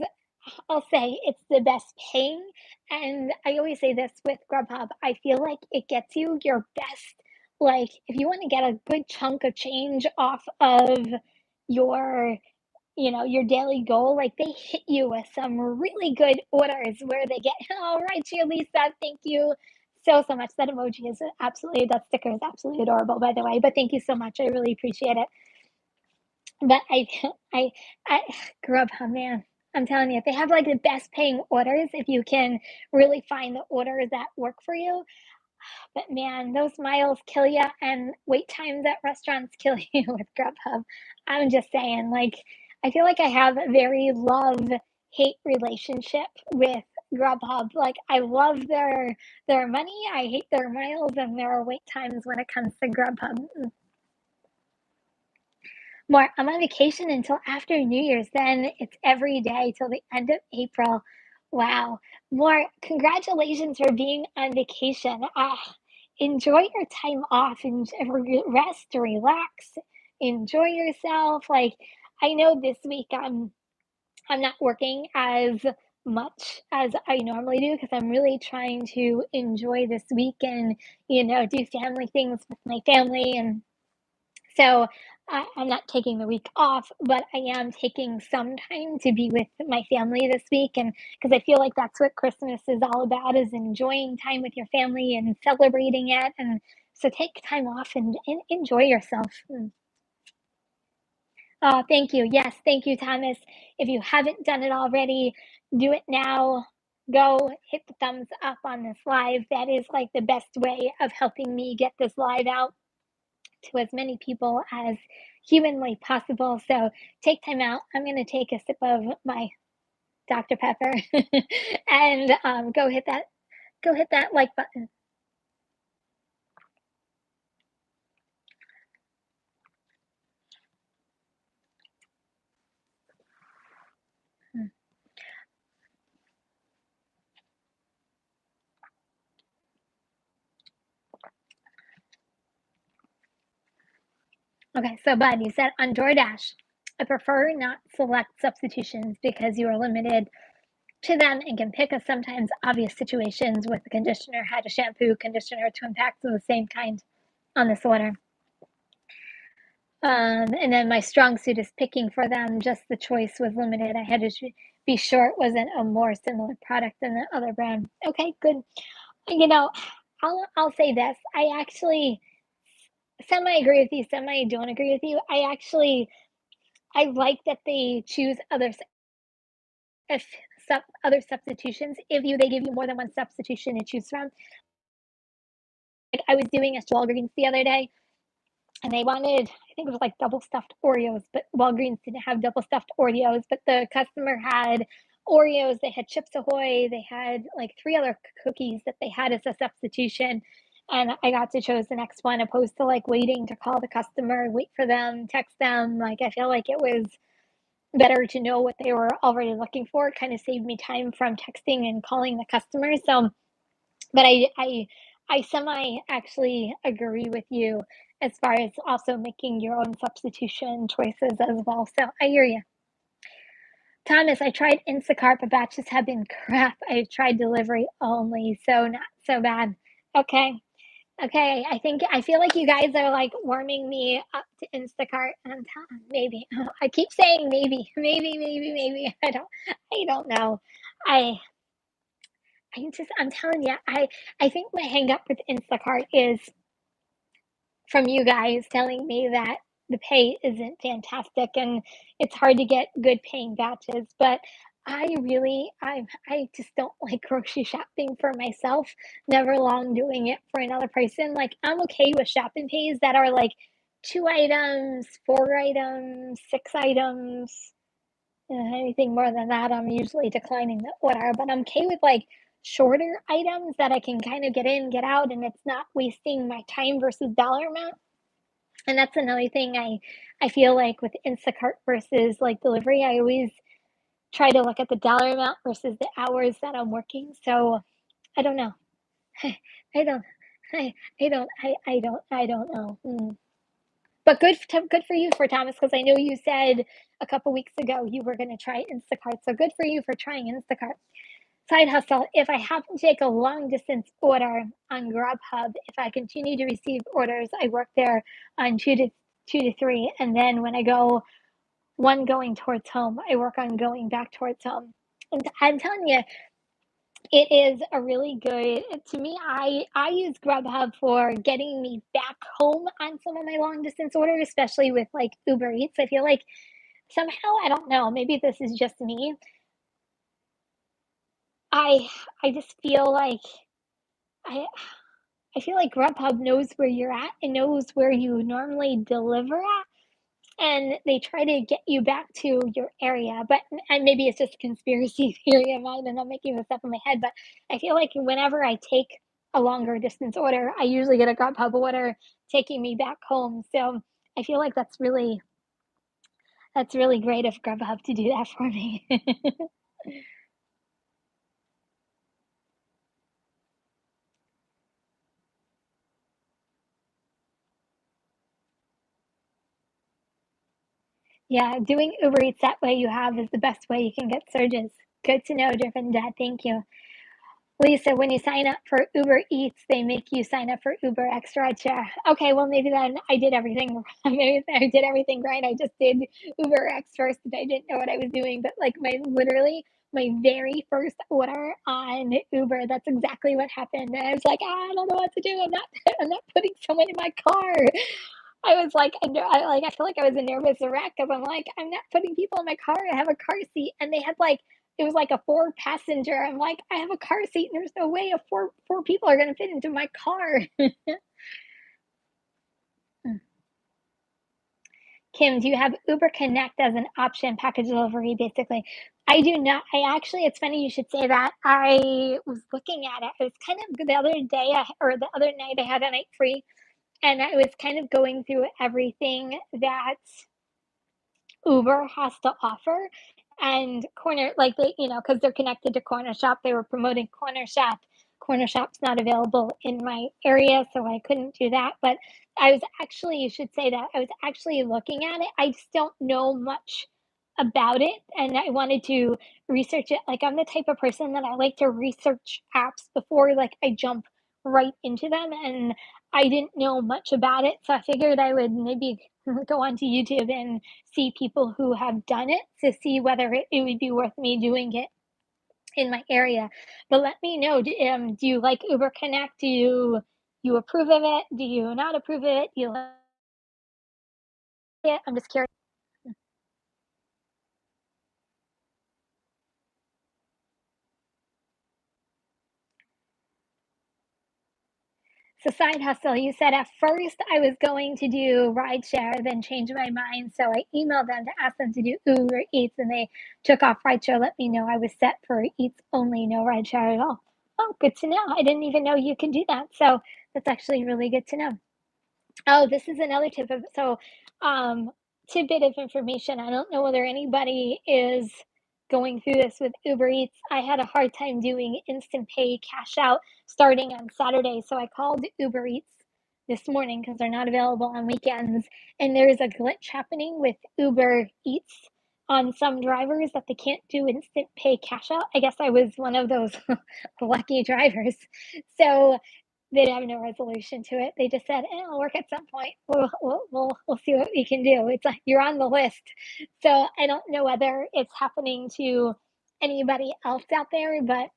I'll say, it's the best paying. And I always say this with Grubhub, I feel like it gets you your best. Like, if you want to get a good chunk of change off of your, your daily goal, like they hit you with some really good orders where they get, all right, Lisa, thank you so much. That emoji is absolutely, that sticker is absolutely adorable, by the way. But thank you so much. I really appreciate it. But I, I Grubhub, man, I'm telling you, they have like the best paying orders if you can really find the orders that work for you. But man, those miles kill you, and wait times at restaurants kill you with Grubhub. I'm just saying, like, I feel like I have a very love hate relationship with Grubhub. Like, I love their money, I hate their miles, and their wait times when it comes to Grubhub. More, I'm on vacation until after New Year's. Then it's every day till the end of April. Wow. More, congratulations for being on vacation. Enjoy your time off and rest, relax, enjoy yourself. Like, I know this week I'm not working as much as I normally do because I'm really trying to enjoy this week and, do family things with my family. And so I'm not taking the week off, but I am taking some time to be with my family this week. And because I feel like that's what Christmas is all about, is enjoying time with your family and celebrating it. And so take time off and enjoy yourself. Oh, thank you. Yes, thank you, Thomas. If you haven't done it already, do it now. Go hit the thumbs up on this live. That is like the best way of helping me get this live out to as many people as humanly possible. So take time out. I'm going to take a sip of my Dr. Pepper and go hit that like button. Okay, so Bud, you said on Doordash, I prefer not select substitutions because you are limited to them and can pick a sometimes obvious situations with the conditioner, how to shampoo, conditioner, twin packs of the same kind on this order. And then my strong suit is picking for them. Just the choice was limited. I had to be sure it wasn't a more similar product than the other brand. Okay, good. You know, I'll say this. I actually semi agree with you, semi don't agree with you. I like that they choose if other substitutions if they give you more than one substitution to choose from. Like I was doing a Walgreens the other day, and they wanted, I think it was like double stuffed Oreos, but Walgreens didn't have double stuffed Oreos, but the customer had Oreos, they had Chips Ahoy, they had like three other cookies that they had as a substitution. And I got to choose the next one opposed to like waiting to call the customer, wait for them, text them. Like I feel like it was better to know what they were already looking for. It kind of saved me time from texting and calling the customer. So but I semi actually agree with you as far as also making your own substitution choices as well. So I hear you. Thomas, I tried Instacart, but batches have been crap. I tried delivery only, so not so bad. Okay. Okay. I feel like you guys are like warming me up to Instacart. And I'm telling maybe. I keep saying maybe, maybe. I don't know. I I'm telling you, I think my hang up with Instacart is from you guys telling me that the pay isn't fantastic and it's hard to get good paying batches. But I just don't like grocery shopping for myself. Never long doing it for another person. Like I'm okay with shopping pays that are like 2 items, 4 items, 6 items. Anything more than that, I'm usually declining the order, but I'm okay with like shorter items that I can kind of get in, get out, and it's not wasting my time versus dollar amount. And that's another thing I feel like with Instacart versus like delivery, I always try to look at the dollar amount versus the hours that I'm working. So I don't know. I don't I don't know. But good for you for Thomas, because I know you said a couple weeks ago you were gonna try Instacart, so good for you for trying Instacart. Side hustle, if I happen to take a long distance order on Grubhub, if I continue to receive orders, I work there on 2 to 3, and then when I go one going towards home, I work on going back towards home. And I'm telling you, it is a really good to me. I use Grubhub for getting me back home on some of my long distance orders, especially with like Uber Eats. I feel like somehow, I don't know, maybe this is just me. I I just feel like I I feel like Grubhub knows where you're at and knows where you normally deliver at, and they try to get you back to your area. But and maybe it's just a conspiracy theory of mine, and I'm making this up in my head. But I feel like whenever I take a longer distance order, I usually get a Grubhub order taking me back home. So I feel like that's really great of Grubhub to do that for me. Yeah, doing Uber Eats that way you have is the best way you can get surges. Good to know, Driven Dad. Thank you. Lisa, when you sign up for Uber Eats, they make you sign up for Uber Extra Chat. Okay, well maybe then I did everything. Maybe I did everything right. I just did Uber X first, and I didn't know what I was doing. But like my very first order on Uber, that's exactly what happened. And I was like, I don't know what to do. I'm not putting someone in my car. I was like, I feel like I was a nervous wreck because I'm like, I'm not putting people in my car. I have a car seat, and they had like it was like a four passenger. I'm like, I have a car seat, and there's no way a four people are gonna fit into my car. Kim, do you have Uber Connect as an option package delivery? Basically, I do not. I actually, it's funny you should say that. I was looking at it. It was kind of the other day or the other night. I had a night free, and I was kind of going through everything that Uber has to offer. And Corner, like because they're connected to Corner Shop, they were promoting Corner Shop. Corner Shop's not available in my area, so I couldn't do that. But I was actually, you should say that, I was actually looking at it. I just don't know much about it, and I wanted to research it. Like, I'm the type of person that I like to research apps before, like, I jump right into them. And I didn't know much about it, so I figured I would maybe go onto YouTube and see people who have done it to see whether it would be worth me doing it in my area. But let me know. Do you like Uber Connect? Do you approve of it? Do you not approve of it? Do you like it? I'm just curious. So side hustle, you said at first I was going to do rideshare, then changed my mind. So I emailed them to ask them to do Uber Eats, and they took off rideshare. Let me know I was set for Eats only, no rideshare at all. Oh, good to know. I didn't even know you could do that. So that's actually really good to know. Oh, this is another tip of um, tidbit of information. I don't know whether anybody is going through this with Uber Eats. I had a hard time doing instant pay cash out starting on Saturday, so I called Uber Eats this morning because they're not available on weekends. And there's a glitch happening with Uber Eats on some drivers that they can't do instant pay cash out. I guess I was one of those lucky drivers. So they have no resolution to it. They just said, "It'll work at some point. We'll see what we can do." It's like you're on the list, so I don't know whether it's happening to anybody else out there, but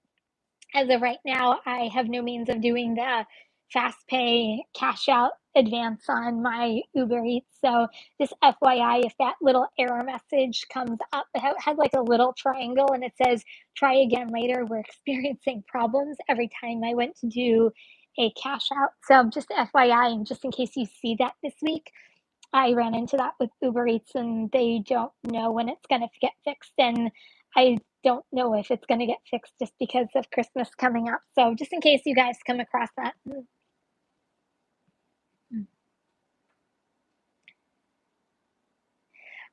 as of right now, I have no means of doing the fast pay cash out advance on my Uber Eats. So just FYI, if that little error message comes up, it has like a little triangle and it says try again later. We're experiencing problems every time I went to do a cash out. So just FYI, and just in case you see that this week, I ran into that with Uber Eats and they don't know when it's going to get fixed. And I don't know if it's going to get fixed just because of Christmas coming up. So just in case you guys come across that.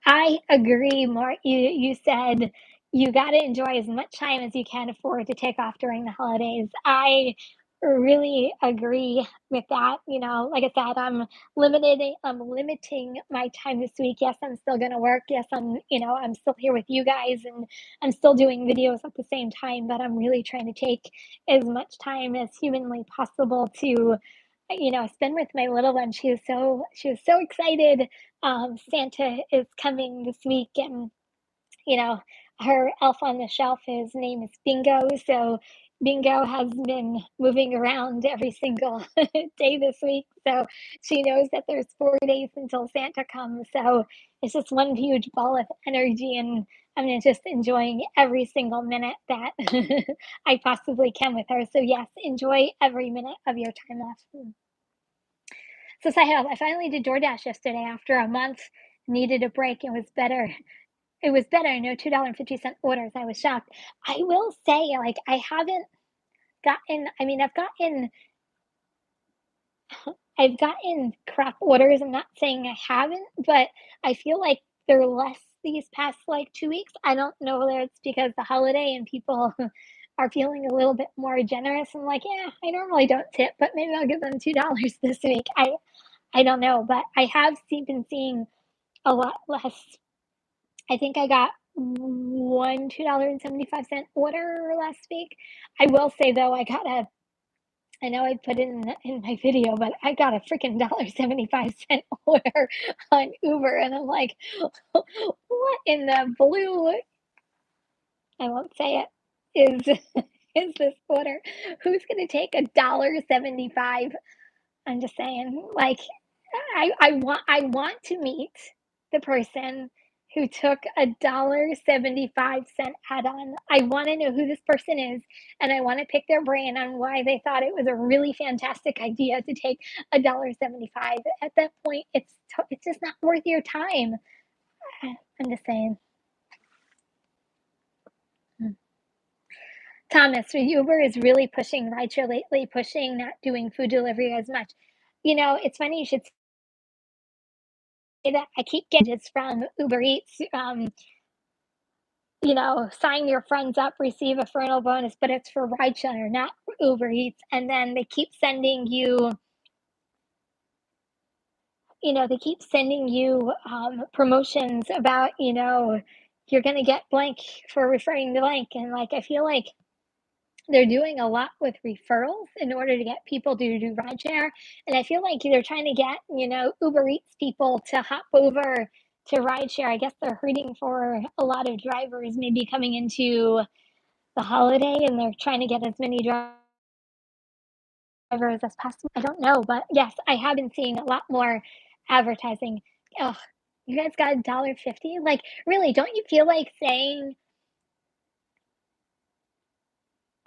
I agree more. You said you got to enjoy as much time as you can afford to take off during the holidays. I really agree with that. Like I said, I'm limiting my time this week. Yes, I'm still gonna work. Yes, I'm still here with you guys, and I'm still doing videos at the same time, but I'm really trying to take as much time as humanly possible to, spend with my little one. She was so excited. Santa is coming this week, and you know, her elf on the shelf, his name is Bingo. So Bingo has been moving around every single day this week. So she knows that there's 4 days until Santa comes. So it's just one huge ball of energy, and I'm just enjoying every single minute that I possibly can with her. So yes, enjoy every minute of your time off. So I finally did Doordash yesterday after a month. Needed a break. It was better, no $2.50 orders. I was shocked. I will say, like, I've gotten crap orders. I'm not saying I haven't, but I feel like they're less these past, like, 2 weeks. I don't know whether it's because the holiday and people are feeling a little bit more generous and like, "Yeah, I normally don't tip, but maybe I'll give them $2 this week." I don't know, but I have been seeing a lot less. I think I got one $2.75 order last week. I will say though, I know I put it in my video, but I got a freaking $1.75 order on Uber, and I'm like, what in the blue? I won't say it. Is is this order? Who's gonna take $1.75? I'm just saying, like, I want to meet the person who took $1.75 add-on. I wanna know who this person is, and I wanna pick their brain on why they thought it was a really fantastic idea to take $1.75. At that point, it's just not worth your time. I'm just saying. Mm. Thomas, Uber is really pushing rideshare lately, pushing not doing food delivery as much. It's funny you should say that. I keep getting it's from Uber Eats, sign your friends up, receive a referral bonus, but it's for rideshare, not Uber Eats. And then they keep sending you promotions about, you're going to get blank for referring to blank. And like, I feel like they're doing a lot with referrals in order to get people to do rideshare. And I feel like they're trying to get, Uber Eats people to hop over to rideshare. I guess they're hurting for a lot of drivers maybe coming into the holiday, and they're trying to get as many drivers as possible. I don't know, but yes, I have been seeing a lot more advertising. Ugh, you guys got $1.50? Like, really, don't you feel like saying,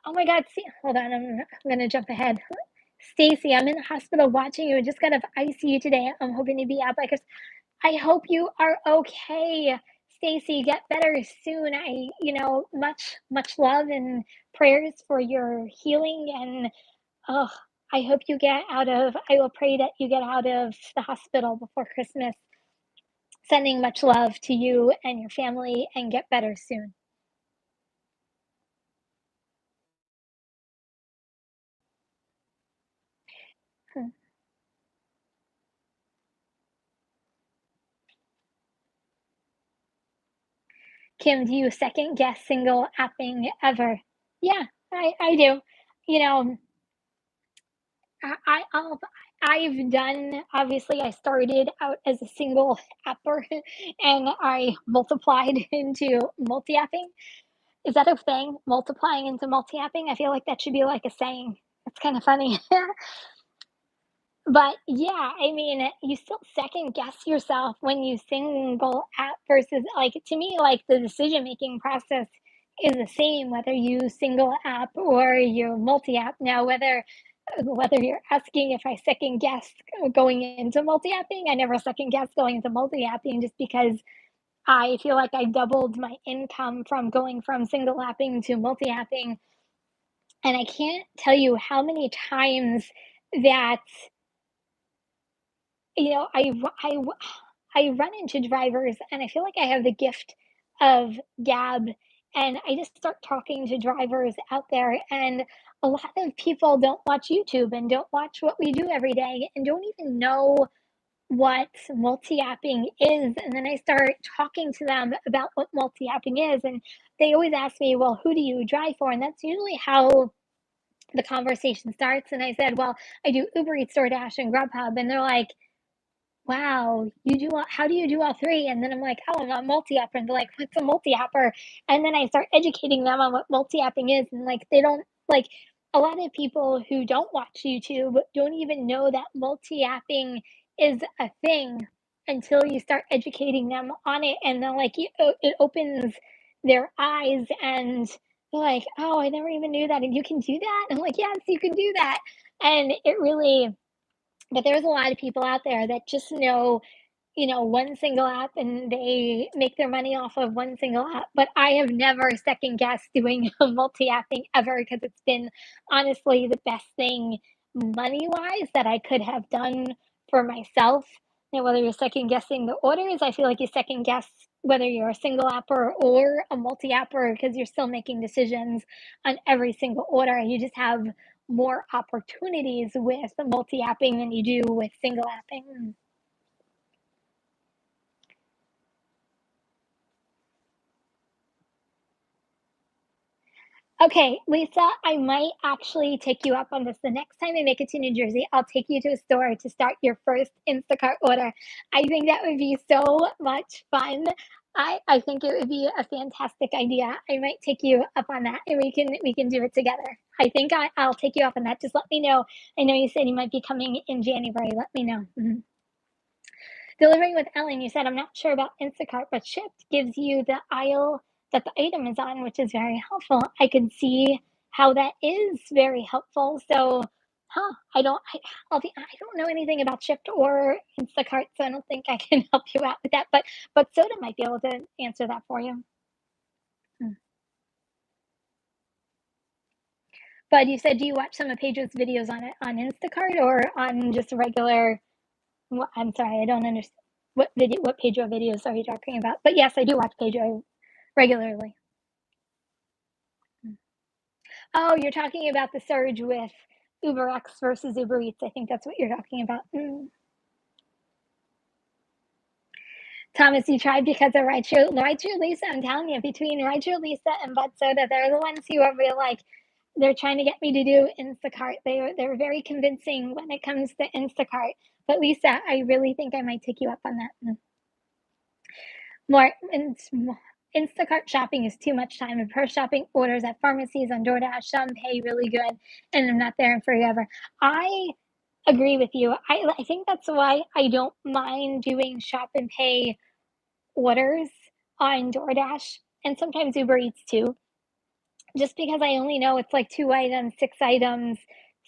"Oh my God, see, hold on, I'm gonna jump ahead. Stacy, I'm in the hospital watching you. I just got out of ICU today. I'm hoping to be out by Christmas. I hope you are okay. Stacy, get better soon. Much love and prayers for your healing. And oh, I will pray that you get out of the hospital before Christmas. Sending much love to you and your family, and get better soon." Hmm. Kim, do you second guess single apping ever? Yeah, I do. You know, I've done, obviously, I started out as a single apper and I multiplied into multi-apping. Is that a thing? Multiplying into multi-apping? I feel like that should be like a saying. It's kind of funny. But yeah, I mean, you still second guess yourself when you single app versus, like, to me, like, the decision making process is the same whether you single app or you multi app. Now, whether you're asking if I second guess going into multi apping, I never second guess going into multi apping just because I feel like I doubled my income from going from single apping to multi apping. And I can't tell you how many times that you know, I run into drivers, and I feel like I have the gift of gab and I just start talking to drivers out there, and a lot of people don't watch YouTube and don't watch what we do every day and don't even know what multi-apping is. And then I start talking to them about what multi-apping is, and they always ask me, well, who do you drive for? And that's usually how the conversation starts. And I said, well, I do Uber Eats, DoorDash, and Grubhub. And they're like, wow, you do all, how do you do all three? And then I'm like, oh, I'm a multi-apper. And they're like, what's a multi-apper? And then I start educating them on what multi-apping is. And like, they don't like, a lot of people who don't watch YouTube don't even know that multi-apping is a thing until you start educating them on it. And they're like, it opens their eyes, and they're like, oh, I never even knew that. And you can do that? And I'm like, yes, you can do that. And it really, but there's a lot of people out there that just know, one single app, and they make their money off of one single app. But I have never second guessed doing multi-apping ever, because it's been honestly the best thing money wise that I could have done for myself. Now, whether you're second guessing the orders, I feel like you second guess whether you're a single apper or a multi-apper, because you're still making decisions on every single order. You just have more opportunities with multi-apping than you do with single apping. Okay, Lisa, I might actually take you up on this. The next time I make it to New Jersey, I'll take you to a store to start your first Instacart order. I think that would be so much fun. I think it would be a fantastic idea. I might take you up on that, and we can do it together. I think I'll take you up on that. Just let me know. I know you said you might be coming in January. Let me know. Delivering with Ellen, you said, I'm not sure about Instacart, but Shipt gives you the aisle that the item is on, which is very helpful. I can see how that is very helpful. So, I don't know anything about Shipt or Instacart, so I don't think I can help you out with that. But Soda might be able to answer that for you. Mm. But you said, do you watch some of Pedro's videos on it on Instacart or on just a regular? I'm sorry, I don't understand. What Pedro videos are you talking about? But yes, I do watch Pedro regularly. Oh, you're talking about the surge with UberX versus Uber Eats. I think that's what you're talking about. Thomas, you tried because of Rideshare Lisa. I'm telling you, between Rideshare Lisa and Bud Soda, they're the ones who are real like, they're trying to get me to do Instacart. They're very convincing when it comes to Instacart. But Lisa, I really think I might take you up on that. More Instacart shopping is too much time, and per shopping orders at pharmacies on DoorDash, some pay really good, and I'm not there forever. I agree with you. I think that's why I don't mind doing shop and pay orders on DoorDash and sometimes Uber Eats too, just because I only know it's like 2 items, 6 items,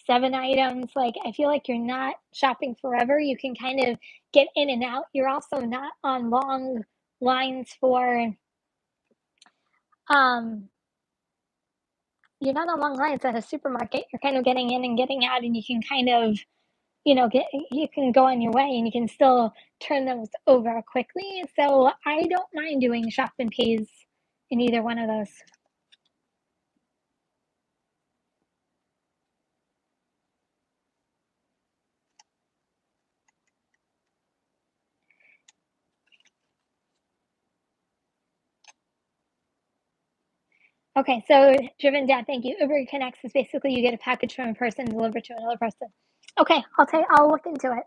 7 items. Like, I feel like you're not shopping forever. You can kind of get in and out. You're also not on long lines for um you're not on long lines at a supermarket. You're kind of getting in and getting out, and you can kind of, get you can go on your way, and you can still turn those over quickly. So I don't mind doing shop and pays in either one of those. Okay, so Driven Dad, thank you. Uber Connects is basically you get a package from a person delivered to another person. Okay, I'll look into it.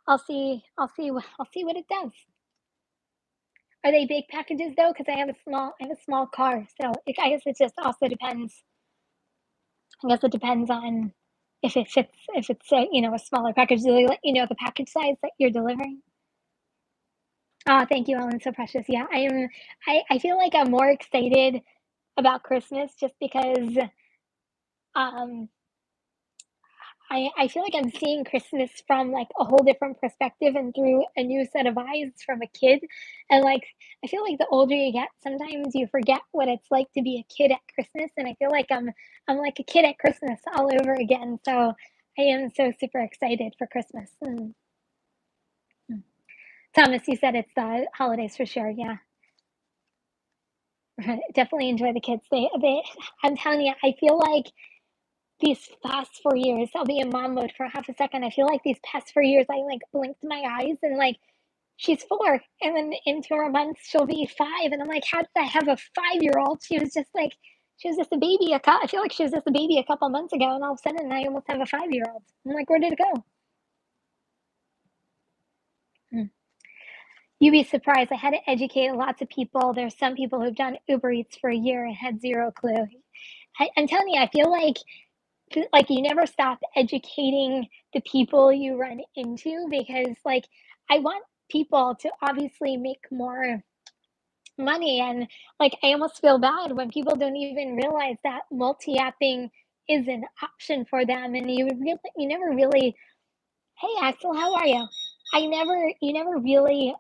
I'll see what it does. Are they big packages though? Because I have a small car, so I guess it just also depends. I guess it depends on if it's a smaller package. Do they let you know the package size that you're delivering? Oh, thank you, Ellen. So precious. Yeah, I am. I feel like I'm more excited about Christmas just because um I feel like I'm seeing Christmas from like a whole different perspective and through a new set of eyes from a kid. And like, I feel like the older you get, sometimes you forget what it's like to be a kid at Christmas. And I feel like I'm like a kid at Christmas all over again. So I am so super excited for Christmas. Thomas, you said it's the holidays for sure. Yeah. Definitely enjoy the kids. They I'm telling you, I feel like these past 4 years, I'll be in mom mode for half a second. I feel like these past 4 years, I, like, blinked my eyes and, like, she's 4, and then in 2 more months, she'll be 5, and I'm like, "How did I have a five-year-old?" She was just a baby I feel like she was just a baby a couple months ago, and all of a sudden, I almost have a five-year-old. I'm like, "Where did it go?" Mm. You'd be surprised. I had to educate lots of people. There's some people who've done Uber Eats for a year and had 0 clue. I'm telling you, I feel like you never stop educating the people you run into because, like, I want people to obviously make more money, and, like, I almost feel bad when people don't even realize that multi-apping is an option for them, and you never really, "Hey, Axel, how are you?" You never really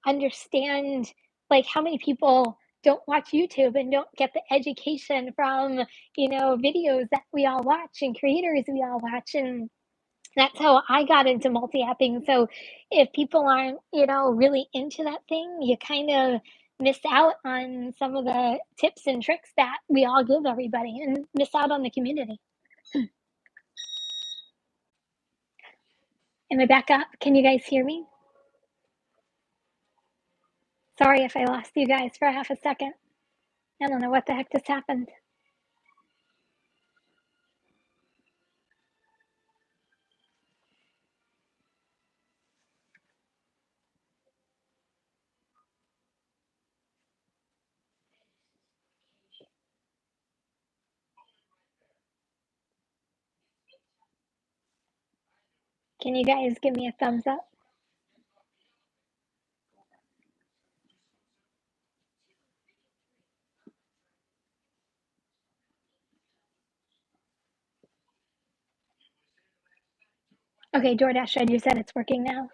understand, like, how many people don't watch YouTube and don't get the education from, videos that we all watch and creators we all watch, and that's how I got into multi-apping. So if people aren't, really into that thing, you kind of miss out on some of the tips and tricks that we all give everybody and miss out on the community. Am I back up? Can you guys hear me? Sorry if I lost you guys for half a second. I don't know what the heck just happened. Can you guys give me a thumbs up? Okay, Doordash said you said it's working now.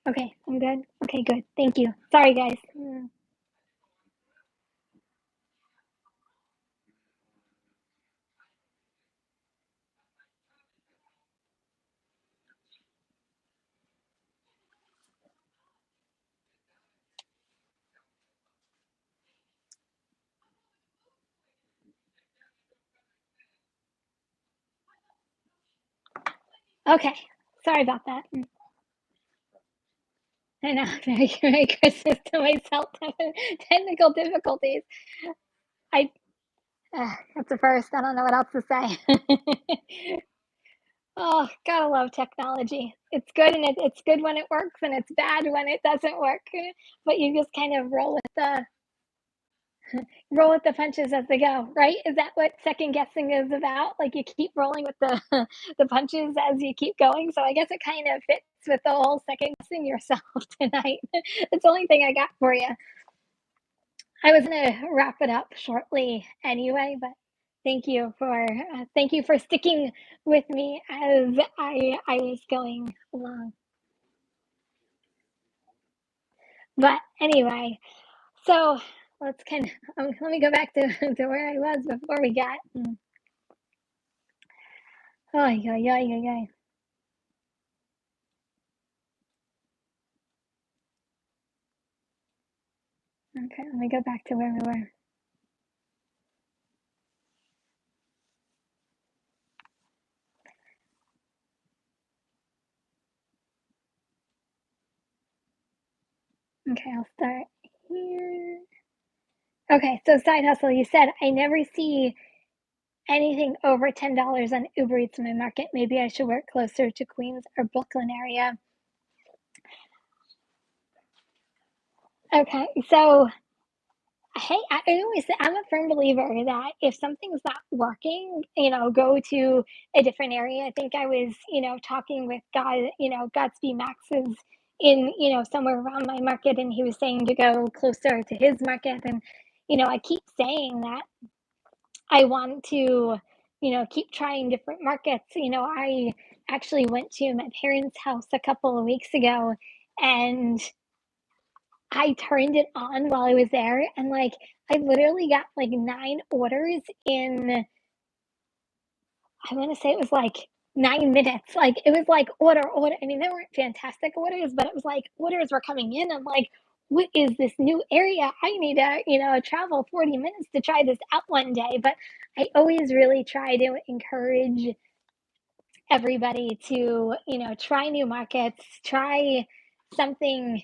Okay, I'm good. Okay, good. Thank you. Sorry, guys. Okay, sorry about that. I know. Merry Christmas to myself. Technical difficulties. I that's a first. I don't know what else to say. Oh, gotta love technology. It's good and it's good when it works, and it's bad when it doesn't work. But you just kind of roll with the punches as they go, right? Is that what second guessing is about? Like you keep rolling with the the punches as you keep going. So I guess it kind of fits with the whole second guessing yourself tonight. It's the only thing I got for you. I was gonna wrap it up shortly anyway, but thank you for sticking with me as I was going along. But anyway, so let's kind of let me go back to, to where I was before we got. Oh yeah yeah yeah yeah. Okay, let me go back to where we were. Okay, I'll start here. Okay, so side hustle. You said I never see anything over $10 on Uber Eats in my market. Maybe I should work closer to Queens or Brooklyn area. Okay, so hey, I always say I'm a firm believer that if something's not working, go to a different area. I think I was, talking with Godsby Max's in, somewhere around my market, and he was saying to go closer to his market. And, I keep saying that I want to, keep trying different markets. I actually went to my parents' house a couple of weeks ago, and I turned it on while I was there, and, like, I literally got, like, 9 orders in, I wanna say it was, like, 9 minutes. Like, it was like order. I mean, they weren't fantastic orders, but it was like orders were coming in. I'm like, "What is this new area? I need to, travel 40 minutes to try this out one day." But I always really try to encourage everybody to, try new markets, try something,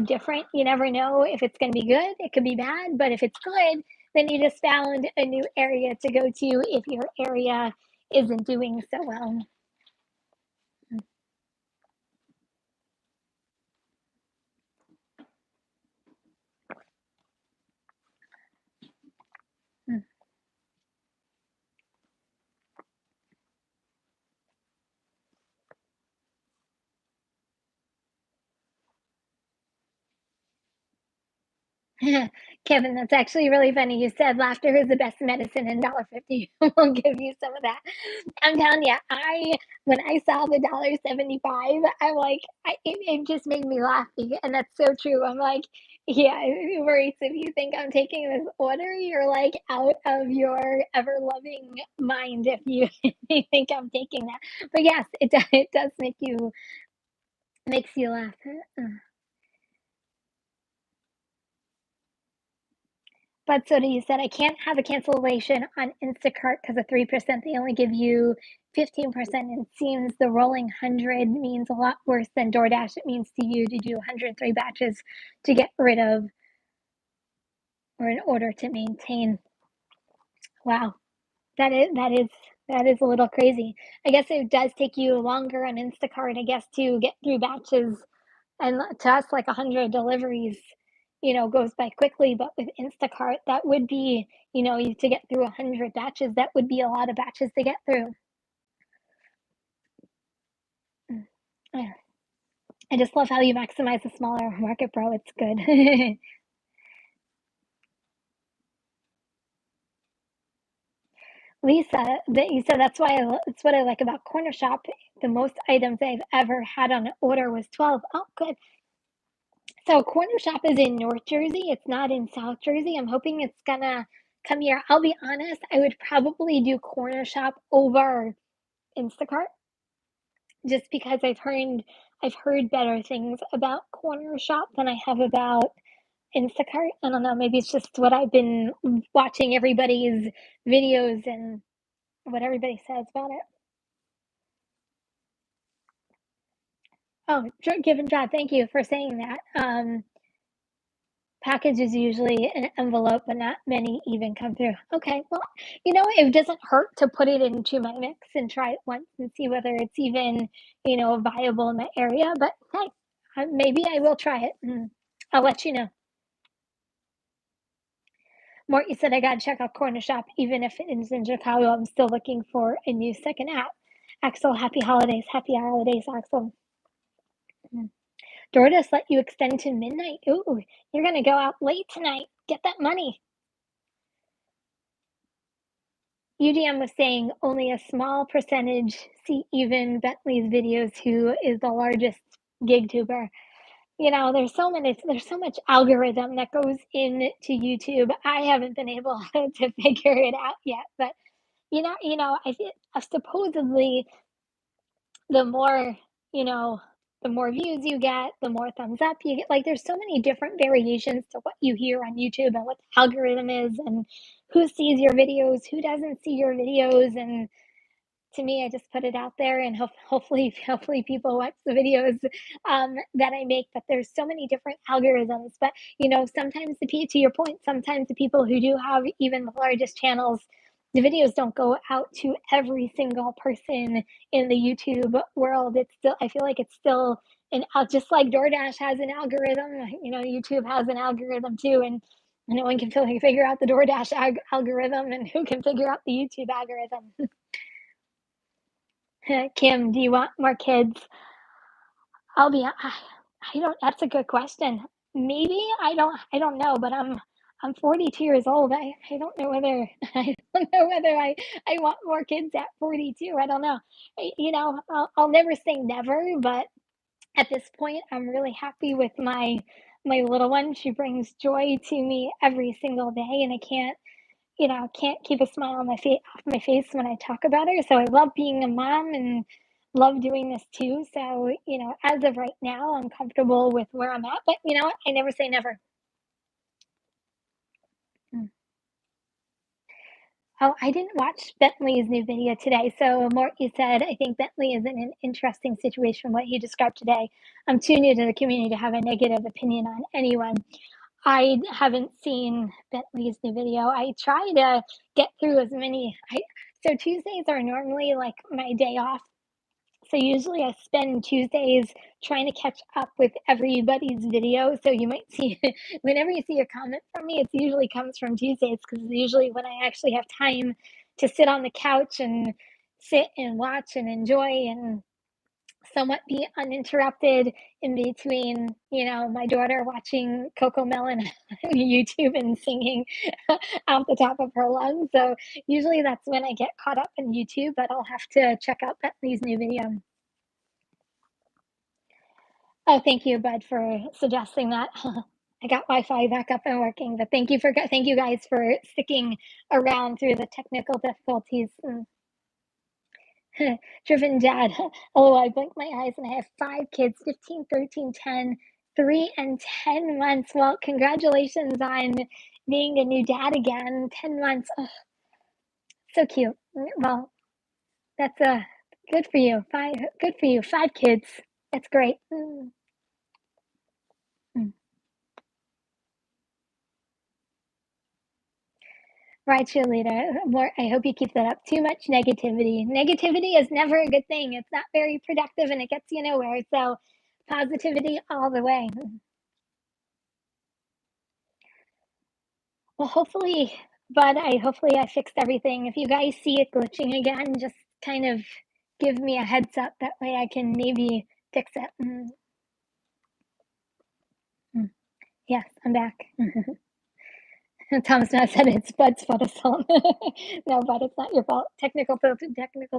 different. You never know if it's going to be good, it could be bad, but if it's good, then you just found a new area to go to if your area isn't doing so well. Kevin, that's actually really funny. You said laughter is the best medicine, and $1.50 will give you some of that. I'm telling you, when I saw the $1.75, I'm like, it just made me laugh, and that's so true. I'm like, yeah, Uber Eats, if you think I'm taking this order, you're like out of your ever loving mind if you, you think I'm taking that. But yes, it does makes you laugh. But so you said I can't have a cancellation on Instacart because of 3%. They only give you 15%. And it seems the rolling 100 means a lot worse than Doordash. It means to you to do 103 batches to get rid of or in order to maintain. Wow, that is a little crazy. I guess it does take you longer on Instacart, I guess, to get through batches. And to us, like 100 deliveries, goes by quickly. But with Instacart, that would be, to get through 100 batches, that would be a lot of batches to get through. Mm. Yeah. I just love how you maximize the smaller market, bro. It's good. Lisa, that you said that's what I like about Corner Shop. The most items I've ever had on an order was 12. Oh, good. So Corner Shop is in North Jersey. It's not in South Jersey. I'm hoping it's gonna come here. I'll be honest, I would probably do Corner Shop over Instacart just because I've heard better things about Corner Shop than I have about Instacart. I don't know, maybe it's just what I've been watching everybody's videos and what everybody says about it. Oh, given job, thank you for saying that. Package is usually an envelope, but not many even come through. Okay, well, it doesn't hurt to put it into my mix and try it once and see whether it's even, viable in the area. But hey, maybe I will try it. I'll let you know. Morty said I gotta check out Corner Shop, even if it is in Chicago. I'm still looking for a new second app. Axel, happy holidays. Happy holidays, Axel. Mm. Doordash let you extend to midnight. Ooh, you're gonna go out late tonight. Get that money. UDM was saying only a small percentage see even Bentley's videos, who is the largest gig tuber. There's so much algorithm that goes into YouTube. I haven't been able to figure it out yet, but I think supposedly the more, you know, the more views you get, the more thumbs up you get. Like there's so many different variations to what you hear on YouTube and what the algorithm is and who sees your videos, who doesn't see your videos. And to me, I just put it out there and hopefully people watch the videos that I make. But there's so many different algorithms. But sometimes to your point, sometimes the people who do have even the largest channels, the videos don't go out to every single person in the YouTube world. It's still, I feel like it's still just like DoorDash has an algorithm. YouTube has an algorithm too, and no one can figure out the DoorDash algorithm, and who can figure out the YouTube algorithm. Kim, do you want more kids? I'll be I don't that's a good question. Maybe I don't know, but I'm 42 years old. I don't know whether I don't know whether I want more kids at 42. I don't know. I'll never say never, but at this point I'm really happy with my my little one. She brings joy to me every single day, and I can't keep a smile on off my face when I talk about her. So I love being a mom and love doing this too. So, as of right now, I'm comfortable with where I'm at, but you know what? I never say never. Mm. Oh, I didn't watch Bentley's new video today. So, more you said, I think Bentley is in an interesting situation, what he described today. I'm too new to the community to have a negative opinion on anyone. I haven't seen Bentley's new video. I try to get through as many. So Tuesdays are normally like my day off. So usually I spend Tuesdays trying to catch up with everybody's video. So you might see whenever you see a comment from me, it usually comes from Tuesdays because it's usually when I actually have time to sit on the couch and sit and watch and enjoy and somewhat be uninterrupted in between, my daughter watching Coco Melon on YouTube and singing out the top of her lungs. So usually that's when I get caught up in YouTube, but I'll have to check out Bethany's new video. Oh, thank you, Bud, for suggesting that. I got Wi-Fi back up and working, but thank you guys for sticking around through the technical difficulties. Driven dad. Oh, I blink my eyes and I have five kids, 15, 13, 10, 3 and 10 months. Well, congratulations on being a new dad again. 10 months. Oh, so cute. Well, that's good for you. Good for you. Five kids. That's great. Mm. Right, cheerleader. More, I hope you keep that up. Too much negativity. Negativity is never a good thing. It's not very productive and it gets you nowhere. So, positivity all the way. Well, hopefully I fixed everything. If you guys see it glitching again, just kind of give me a heads up. That way I can maybe fix it. Mm. Yes, I'm back. Thomas now said it's Bud's fault. No, Bud, it's not your fault. Technical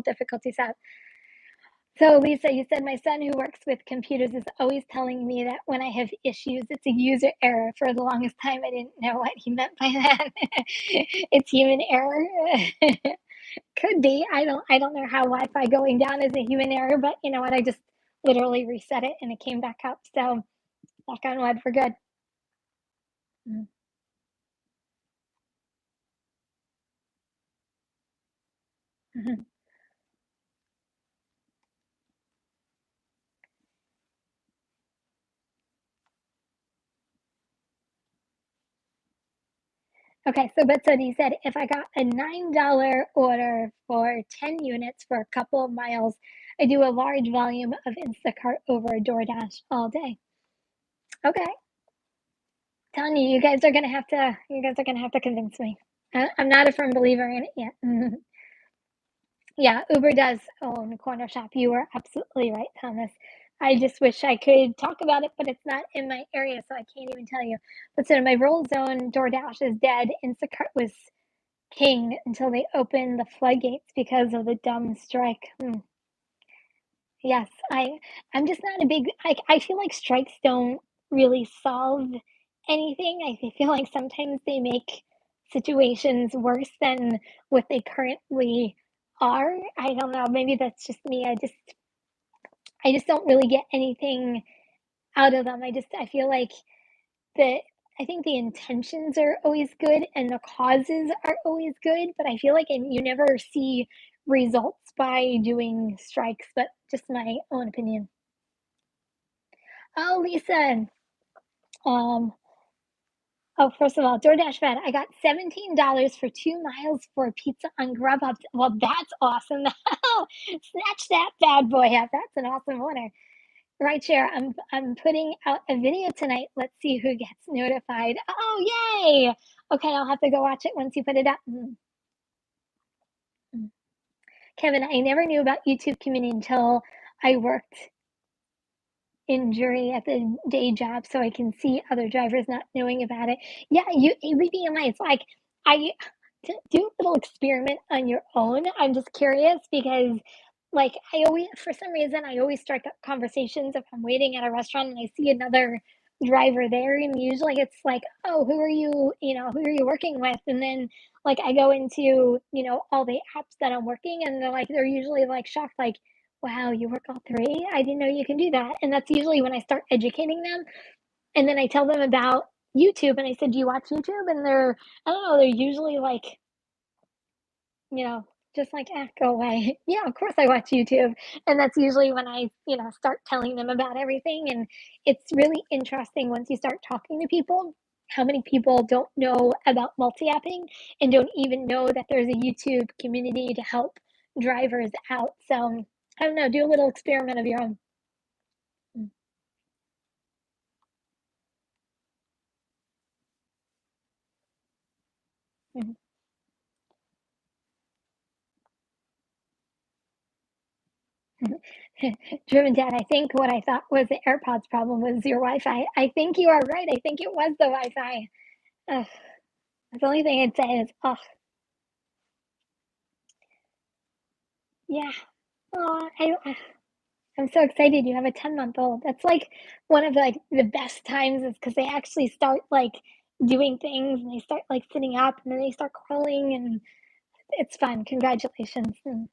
difficulties out. So, Lisa, you said my son who works with computers is always telling me that when I have issues, it's a user error. For the longest time, I didn't know what he meant by that. It's human error. Could be. I don't know how Wi-Fi going down is a human error, but you know what? I just literally reset it and it came back up. So knock on wood, we're good. Mm. Mhm. Okay, so but so he said if I got a $9 order for 10 units for a couple of miles, I do a large volume of Instacart over Doordash all day. Okay, telling you, you guys are gonna have to convince me. I'm not a firm believer in it yet. Yeah, Uber does own Corner Shop. You are absolutely right, Thomas. I just wish I could talk about it, but it's not in my area, so I can't even tell you. But so in my rural zone, DoorDash is dead. Instacart was king until they opened the floodgates because of the dumb strike. Yes, I'm just not a big. I feel like strikes don't really solve anything. I feel like sometimes they make situations worse than what they currently are. I don't know. Maybe that's just me. I just don't really get anything out of them. I feel like the I think the intentions are always good and the causes are always good, but I feel like you never see results by doing strikes, but just my own opinion. Oh, Lisa. Um, oh, first of all, DoorDash fed. I got $17 for 2 miles for a pizza on Grubhub. Well, that's awesome. Snatch that bad boy up. That's an awesome order. Rideshare, I'm putting out a video tonight. Let's see who gets notified. Oh, yay! Okay, I'll have to go watch it once you put it up. Mm. Kevin, I never knew about YouTube Community until I worked in jury at the day job, so I can see other drivers not knowing about it. Yeah, it would be nice. Like I to do a little experiment on your own. I'm just curious because like I always for some reason I always strike up conversations if I'm waiting at a restaurant and I see another driver there, and usually it's like, "Oh, who are you, who are you working with?" And then, like, I go into, all the apps that I'm working, and they're usually, like, shocked, like, "Wow, you work all 3? I didn't know you can do that." And that's usually when I start educating them, and then I tell them about YouTube, and I said, "Do you watch YouTube?" And I don't know, they're usually like, you know, just like, go away." Yeah, of course I watch YouTube. And that's usually when I, start telling them about everything. And it's really interesting once you start talking to people, how many people don't know about multi-apping and don't even know that there's a YouTube community to help drivers out. So I don't know, do a little experiment of your own. Mm, mhm. Driven Dad, I think what I thought was the AirPods problem was your Wi-Fi. I think you are right. I think it was the Wi-Fi. Ugh, that's the only thing I'd say is, oh, yeah. Oh, I'm so excited you have a 10-month-old. That's like one of like the best times is because they actually start like doing things and they start like sitting up and then they start crawling and it's fun. Congratulations. Mm.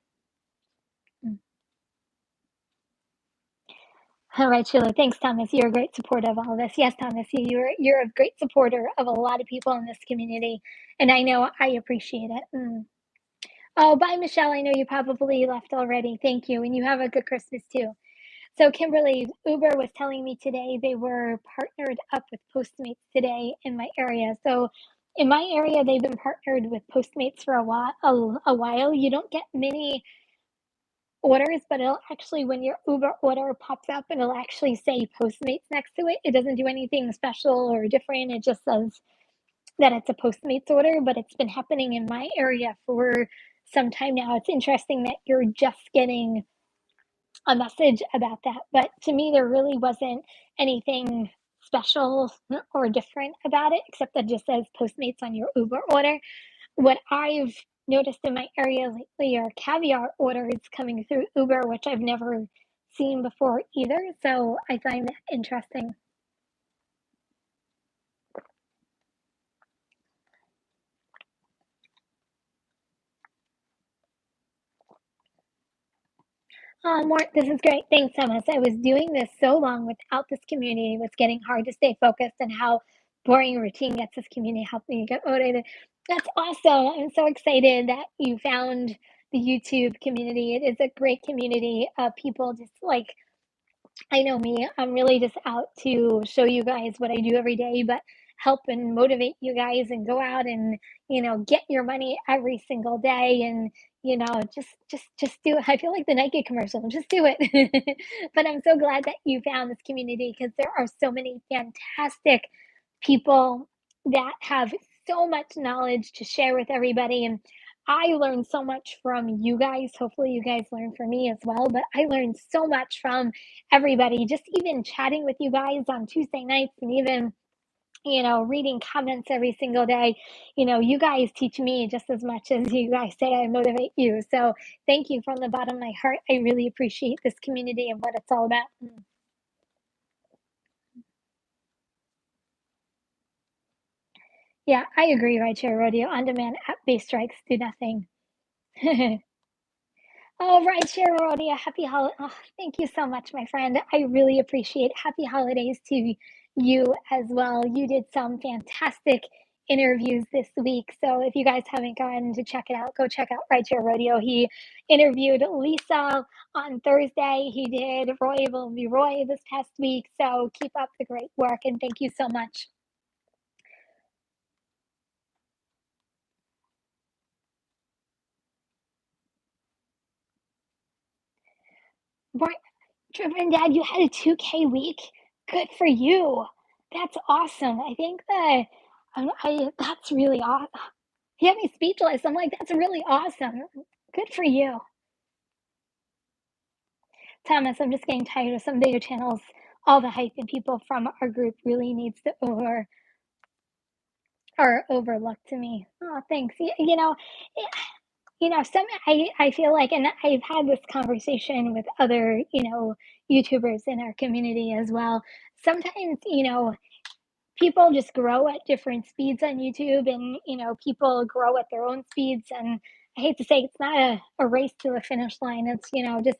All right, Sheila. Thanks, Thomas. You're a great supporter of all of this. Yes, Thomas, you're a great supporter of a lot of people in this community, and I know I appreciate it. Mm. Oh, bye, Michelle. I know you probably left already. Thank you, and you have a good Christmas too. So, Kimberly, Uber was telling me today they were partnered up with Postmates today in my area. So, in my area, they've been partnered with Postmates for a while. A while. You don't get many orders, but it'll actually, when your Uber order pops up, it'll actually say Postmates next to it. It doesn't do anything special or different. It just says that it's a Postmates order, but it's been happening in my area for some time now. It's interesting that you're just getting a message about that. But to me, there really wasn't anything special or different about it, except that it just says Postmates on your Uber order. What I've noticed in my area lately are caviar orders coming through Uber, which I've never seen before either. So I find that interesting. Mort, this is great. Thanks, Thomas. I was doing this so long without this community. It was getting hard to stay focused, and how boring a routine gets this community helped me get motivated. That's awesome. I'm so excited that you found the YouTube community. It is a great community of people just like I know me. I'm really just out to show you guys what I do every day, but help and motivate you guys and go out and, get your money every single day and, just do it. I feel like the Nike commercial, just do it. But I'm so glad that you found this community because there are so many fantastic people that have so much knowledge to share with everybody. And I learned so much from you guys. Hopefully, you guys learn from me as well. But I learned so much from everybody, just even chatting with you guys on Tuesday nights and even, reading comments every single day. You guys teach me just as much as you guys say I motivate you. So thank you from the bottom of my heart. I really appreciate this community and what it's all about. Yeah, I agree, Rideshare Rodeo. On demand app based strikes do nothing. Oh, rideshare Rodeo, happy holiday. Oh, thank you so much, my friend. I really appreciate it. Happy holidays to you as well. You did some fantastic interviews this week. So if you guys haven't gone to check it out, go check out Rideshare Rodeo. He interviewed Lisa on Thursday. He did Roy will be Roy this past week. So keep up the great work and thank you so much. Right, Trevor and Dad, you had a 2K week. Good for you. That's awesome. I think that that's really awesome. You have me speechless. I'm like, that's really awesome. Good for you. Thomas, I'm just getting tired of some video channels. All the hype and people from our group really needs to overlooked to me. Oh, thanks. I feel like, and I've had this conversation with other, YouTubers in our community as well. Sometimes, people just grow at different speeds on YouTube, and, people grow at their own speeds. And I hate to say it's not a race to the finish line. It's, just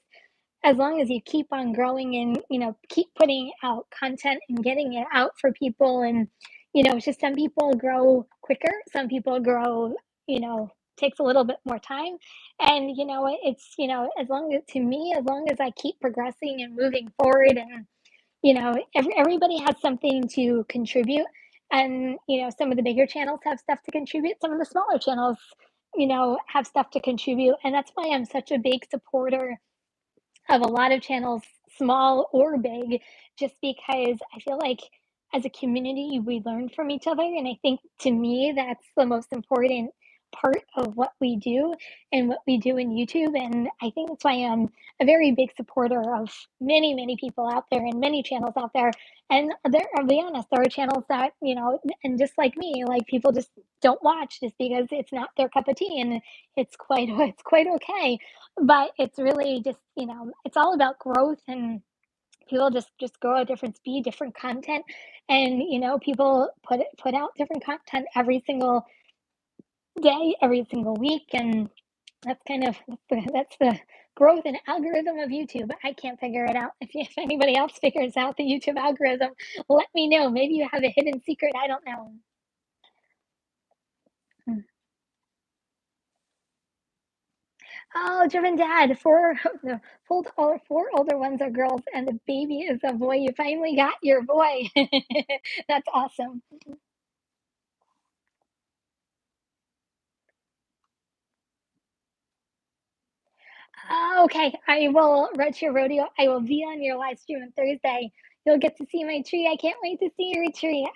as long as you keep on growing and, keep putting out content and getting it out for people. And, it's just some people grow quicker, some people grow, you know, takes a little bit more time. And, it's, as long as, to me, as long as I keep progressing and moving forward, and everybody has something to contribute. And, some of the bigger channels have stuff to contribute. Some of the smaller channels, have stuff to contribute. And that's why I'm such a big supporter of a lot of channels, small or big, just because I feel like as a community, we learn from each other. And I think, to me, that's the most important part of what we do and what we do in YouTube. And I think that's why I'm a very big supporter of many, many people out there and many channels out there. And I'll be honest, there are channels that, and just like me, like, people just don't watch just because it's not their cup of tea. And it's quite okay. But it's really just, it's all about growth. And people just grow at different speed, different content. And, people put out different content every single day, every single week. And that's kind of that's the growth and algorithm of YouTube. I can't figure it out. If anybody else figures out the YouTube algorithm, let me know. Maybe you have a hidden secret I don't know. Hmm. Oh, driven dad. The four older ones are girls, and the baby is a boy. You finally got your boy. That's awesome. Oh, okay, I will Red Your Rodeo. I will be on your live stream on Thursday. You'll get to see my tree. I can't wait to see your tree.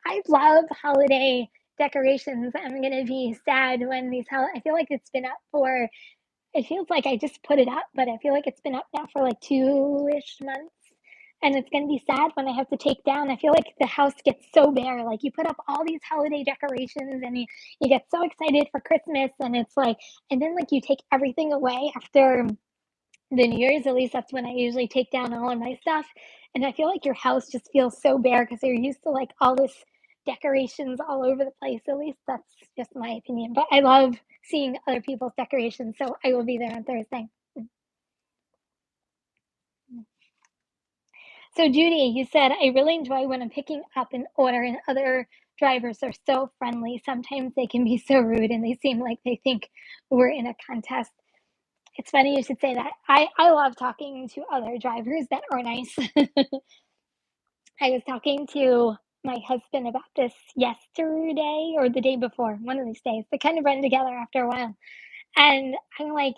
I love holiday decorations. I'm gonna be sad when I feel like it's been up for. It feels like I just put it up, but I feel like it's been up now for like 2-ish months. And it's gonna be sad when I have to take down. I feel like the house gets so bare. Like, you put up all these holiday decorations, and you get so excited for Christmas, and it's like, and then, like, you take everything away after the New Year's. At least that's when I usually take down all of my stuff. And I feel like your house just feels so bare because you're used to, like, all this decorations all over the place. At least that's just my opinion. But I love seeing other people's decorations, so I will be there on Thursday. So, Judy, you said, I really enjoy when I'm picking up an order, and other drivers are so friendly. Sometimes they can be so rude, and they seem like they think we're in a contest. It's funny you should say that. I love talking to other drivers that are nice. I was talking to my husband about this yesterday or the day before, one of these days. They kind of run together after a while. And I'm like,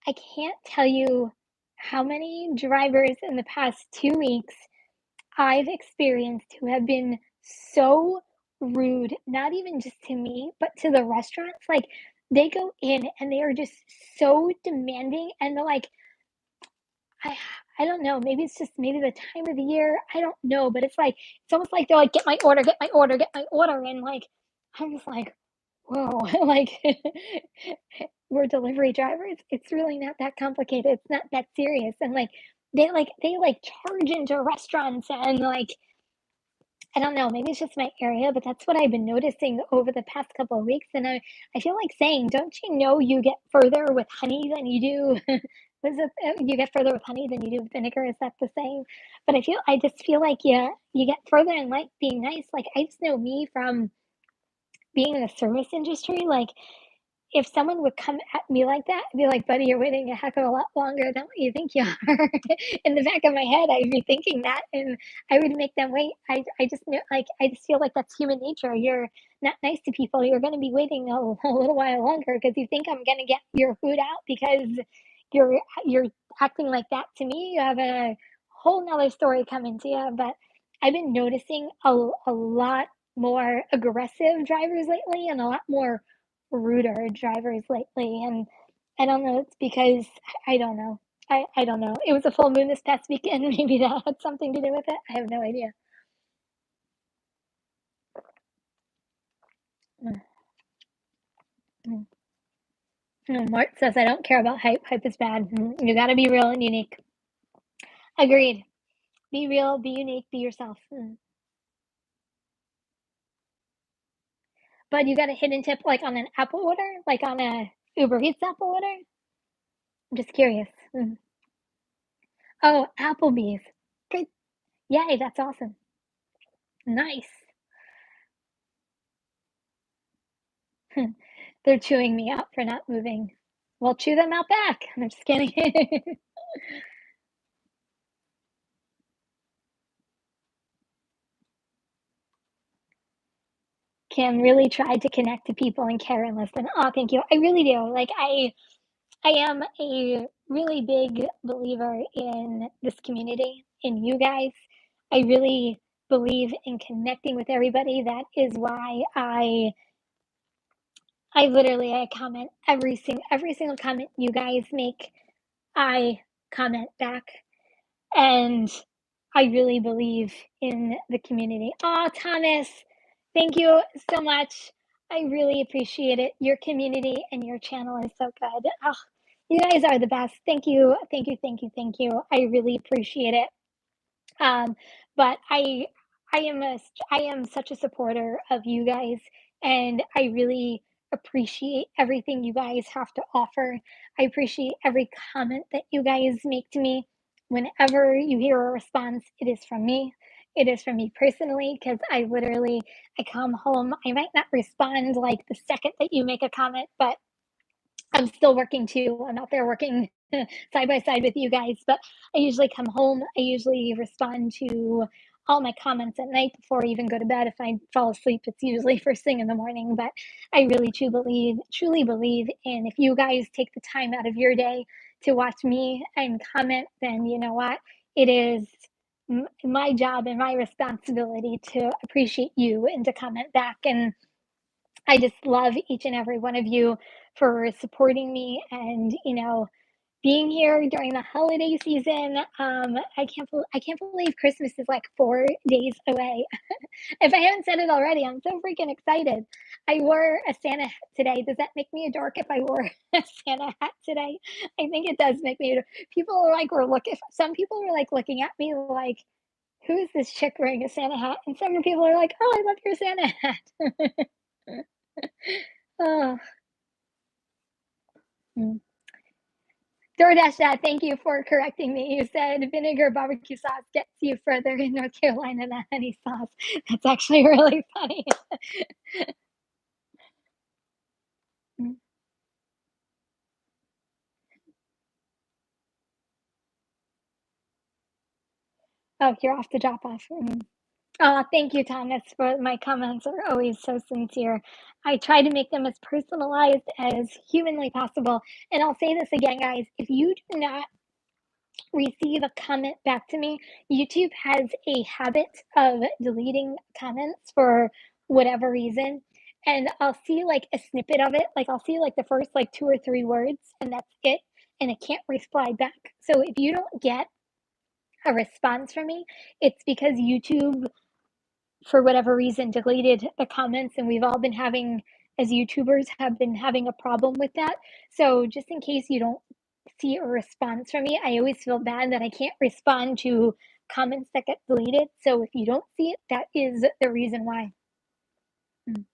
I can't tell you how many drivers in the past 2 weeks I've experienced who have been so rude, not even just to me, but to the restaurants. Like, they go in and they are just so demanding, and they're like, I I don't know, maybe it's just maybe the time of the year. I don't know, but it's almost like they're like, "Get my order, get my order, get my order." And, like, I'm just like, "Whoa." Like, we're delivery drivers. It's really not that complicated. It's not that serious. And, like, they charge into restaurants, and, like, I don't know, maybe it's just my area, but that's what I've been noticing over the past couple of weeks. And I feel like saying, don't you know you get further with honey than you do? Was it you get further with honey than you do with vinegar? Is that the same? But I just feel like, you get further in, like, being nice. Like, I just know me from being in the service industry. Like, if someone would come at me like that, I'd be like, "Buddy, you're waiting a heck of a lot longer than what you think you are." In the back of my head, I'd be thinking that, and I would make them wait. I just know, like, I just feel like that's human nature. You're not nice to people, you're gonna be waiting a little while longer because you think I'm gonna get your food out because you're acting like that to me. You have a whole 'nother story coming to you. But I've been noticing a lot more aggressive drivers lately, and a lot more ruder drivers lately. And I don't know, it's because I don't know. I don't know. It was a full moon this past weekend. Maybe that had something to do with it. I have no idea. Mm, mm. Mart says, "I don't care about hype. Hype is bad. You gotta be real and unique." Agreed. Be real, be unique, be yourself. But you got a hidden tip, like, on an Apple order? Like, on a Uber Eats Apple order? I'm just curious. Oh, Applebee's. Good. Yay, that's awesome. Nice. They're chewing me out for not moving. Well, chew them out back. I'm just kidding. Kim really tried to connect to people and care and listen. Oh, thank you. I really do. Like, I am a really big believer in this community, in you guys. I really believe in connecting with everybody. That is why I literally I comment every single comment you guys make. I comment back, and I really believe in the community. Oh, Thomas, thank you so much. I really appreciate it. Your community and your channel is so good. Oh, you guys are the best. Thank you. Thank you. Thank you. Thank you. I really appreciate it. Um, but I am I am such a supporter of you guys, and I really appreciate everything you guys have to offer. I appreciate every comment that you guys make to me. Whenever you hear a response, it is from me. It is from me personally because I come home. I might not respond like the second that you make a comment, but I'm still working too. I'm out there working side by side with you guys, but I usually come home. I usually respond to all my comments at night before I even go to bed. If I fall asleep, it's usually first thing in the morning. But I really truly believe in if you guys take the time out of your day to watch me and comment, then you know what? It is my job and my responsibility to appreciate you and to comment back. And I just love each and every one of you for supporting me and, being here during the holiday season. I can't believe Christmas is like 4 days away. If I haven't said it already, I'm so freaking excited. I wore a Santa hat today. Does that make me a dork if I wore a Santa hat today? I think it does make me. People are like, were looking. Some people were like looking at me like, "Who is this chick wearing a Santa hat?" And some people are like, "Oh, I love your Santa hat." Oh. Mm. Doordash that. Thank you for correcting me. You said vinegar barbecue sauce gets you further in North Carolina than honey sauce. That's actually really funny. Mm. Oh, you're off to drop off. Oh, thank you, Thomas, for my comments are always so sincere. I try to make them as personalized as humanly possible. And I'll say this again, guys, if you do not receive a comment back to me, YouTube has a habit of deleting comments for whatever reason. And I'll see like a snippet of it. Like I'll see like the first like two or three words and that's it. And it can't reply back. So if you don't get a response from me, it's because YouTube, for whatever reason, deleted the comments. And we've all been having, as YouTubers, have been having a problem with that. So just in case you don't see a response from me, I always feel bad that I can't respond to comments that get deleted. So if you don't see it, that is the reason why. Mm.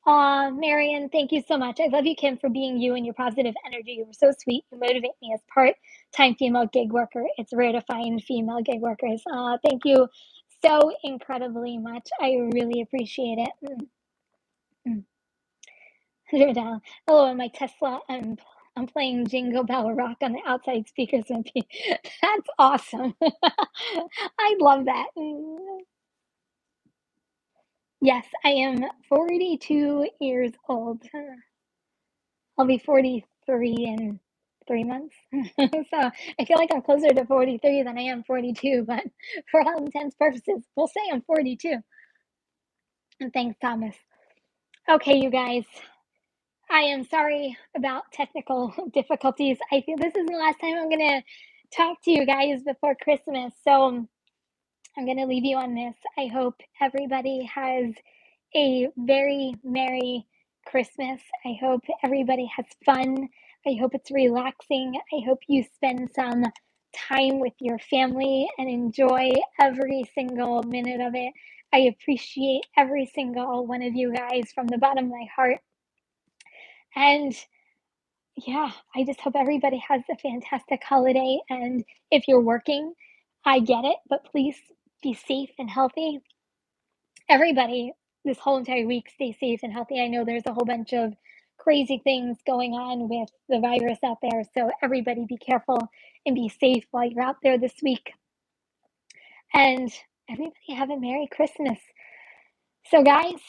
Aw, Marion, thank you so much. I love you, Kim, for being you and your positive energy. You were so sweet. You motivate me as part-time female gig worker. It's rare to find female gig workers. Thank you so incredibly much. I really appreciate it. Mm. Hello, in my Tesla. I'm playing Jingle Bell Rock on the outside speakers. That's awesome. I love that. Yes, I am 42 years old. I'll be 43 in 3 months. So I feel like I'm closer to 43 than I am 42, but for all intents purposes, we'll say I'm 42. And thanks, Thomas. Okay, you guys, I am sorry about technical difficulties. I feel this is the last time I'm going to talk to you guys before Christmas. So I'm going to leave you on this. I hope everybody has a very merry Christmas. I hope everybody has fun. I hope it's relaxing. I hope you spend some time with your family and enjoy every single minute of it. I appreciate every single one of you guys from the bottom of my heart. And yeah, I just hope everybody has a fantastic holiday. And if you're working, I get it, but please be safe and healthy. Everybody, this whole entire week, stay safe and healthy. I know there's a whole bunch of crazy things going on with the virus out there. So everybody be careful and be safe while you're out there this week. And everybody have a Merry Christmas. So guys,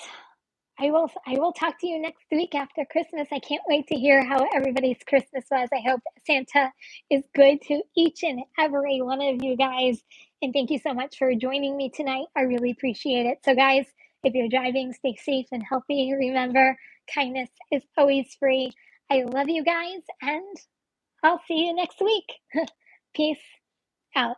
I will talk to you next week after Christmas. I can't wait to hear how everybody's Christmas was. I hope Santa is good to each and every one of you guys. And thank you so much for joining me tonight. I really appreciate it. So guys, if you're driving, stay safe and healthy. Remember, kindness is always free. I love you guys, and I'll see you next week. Peace out.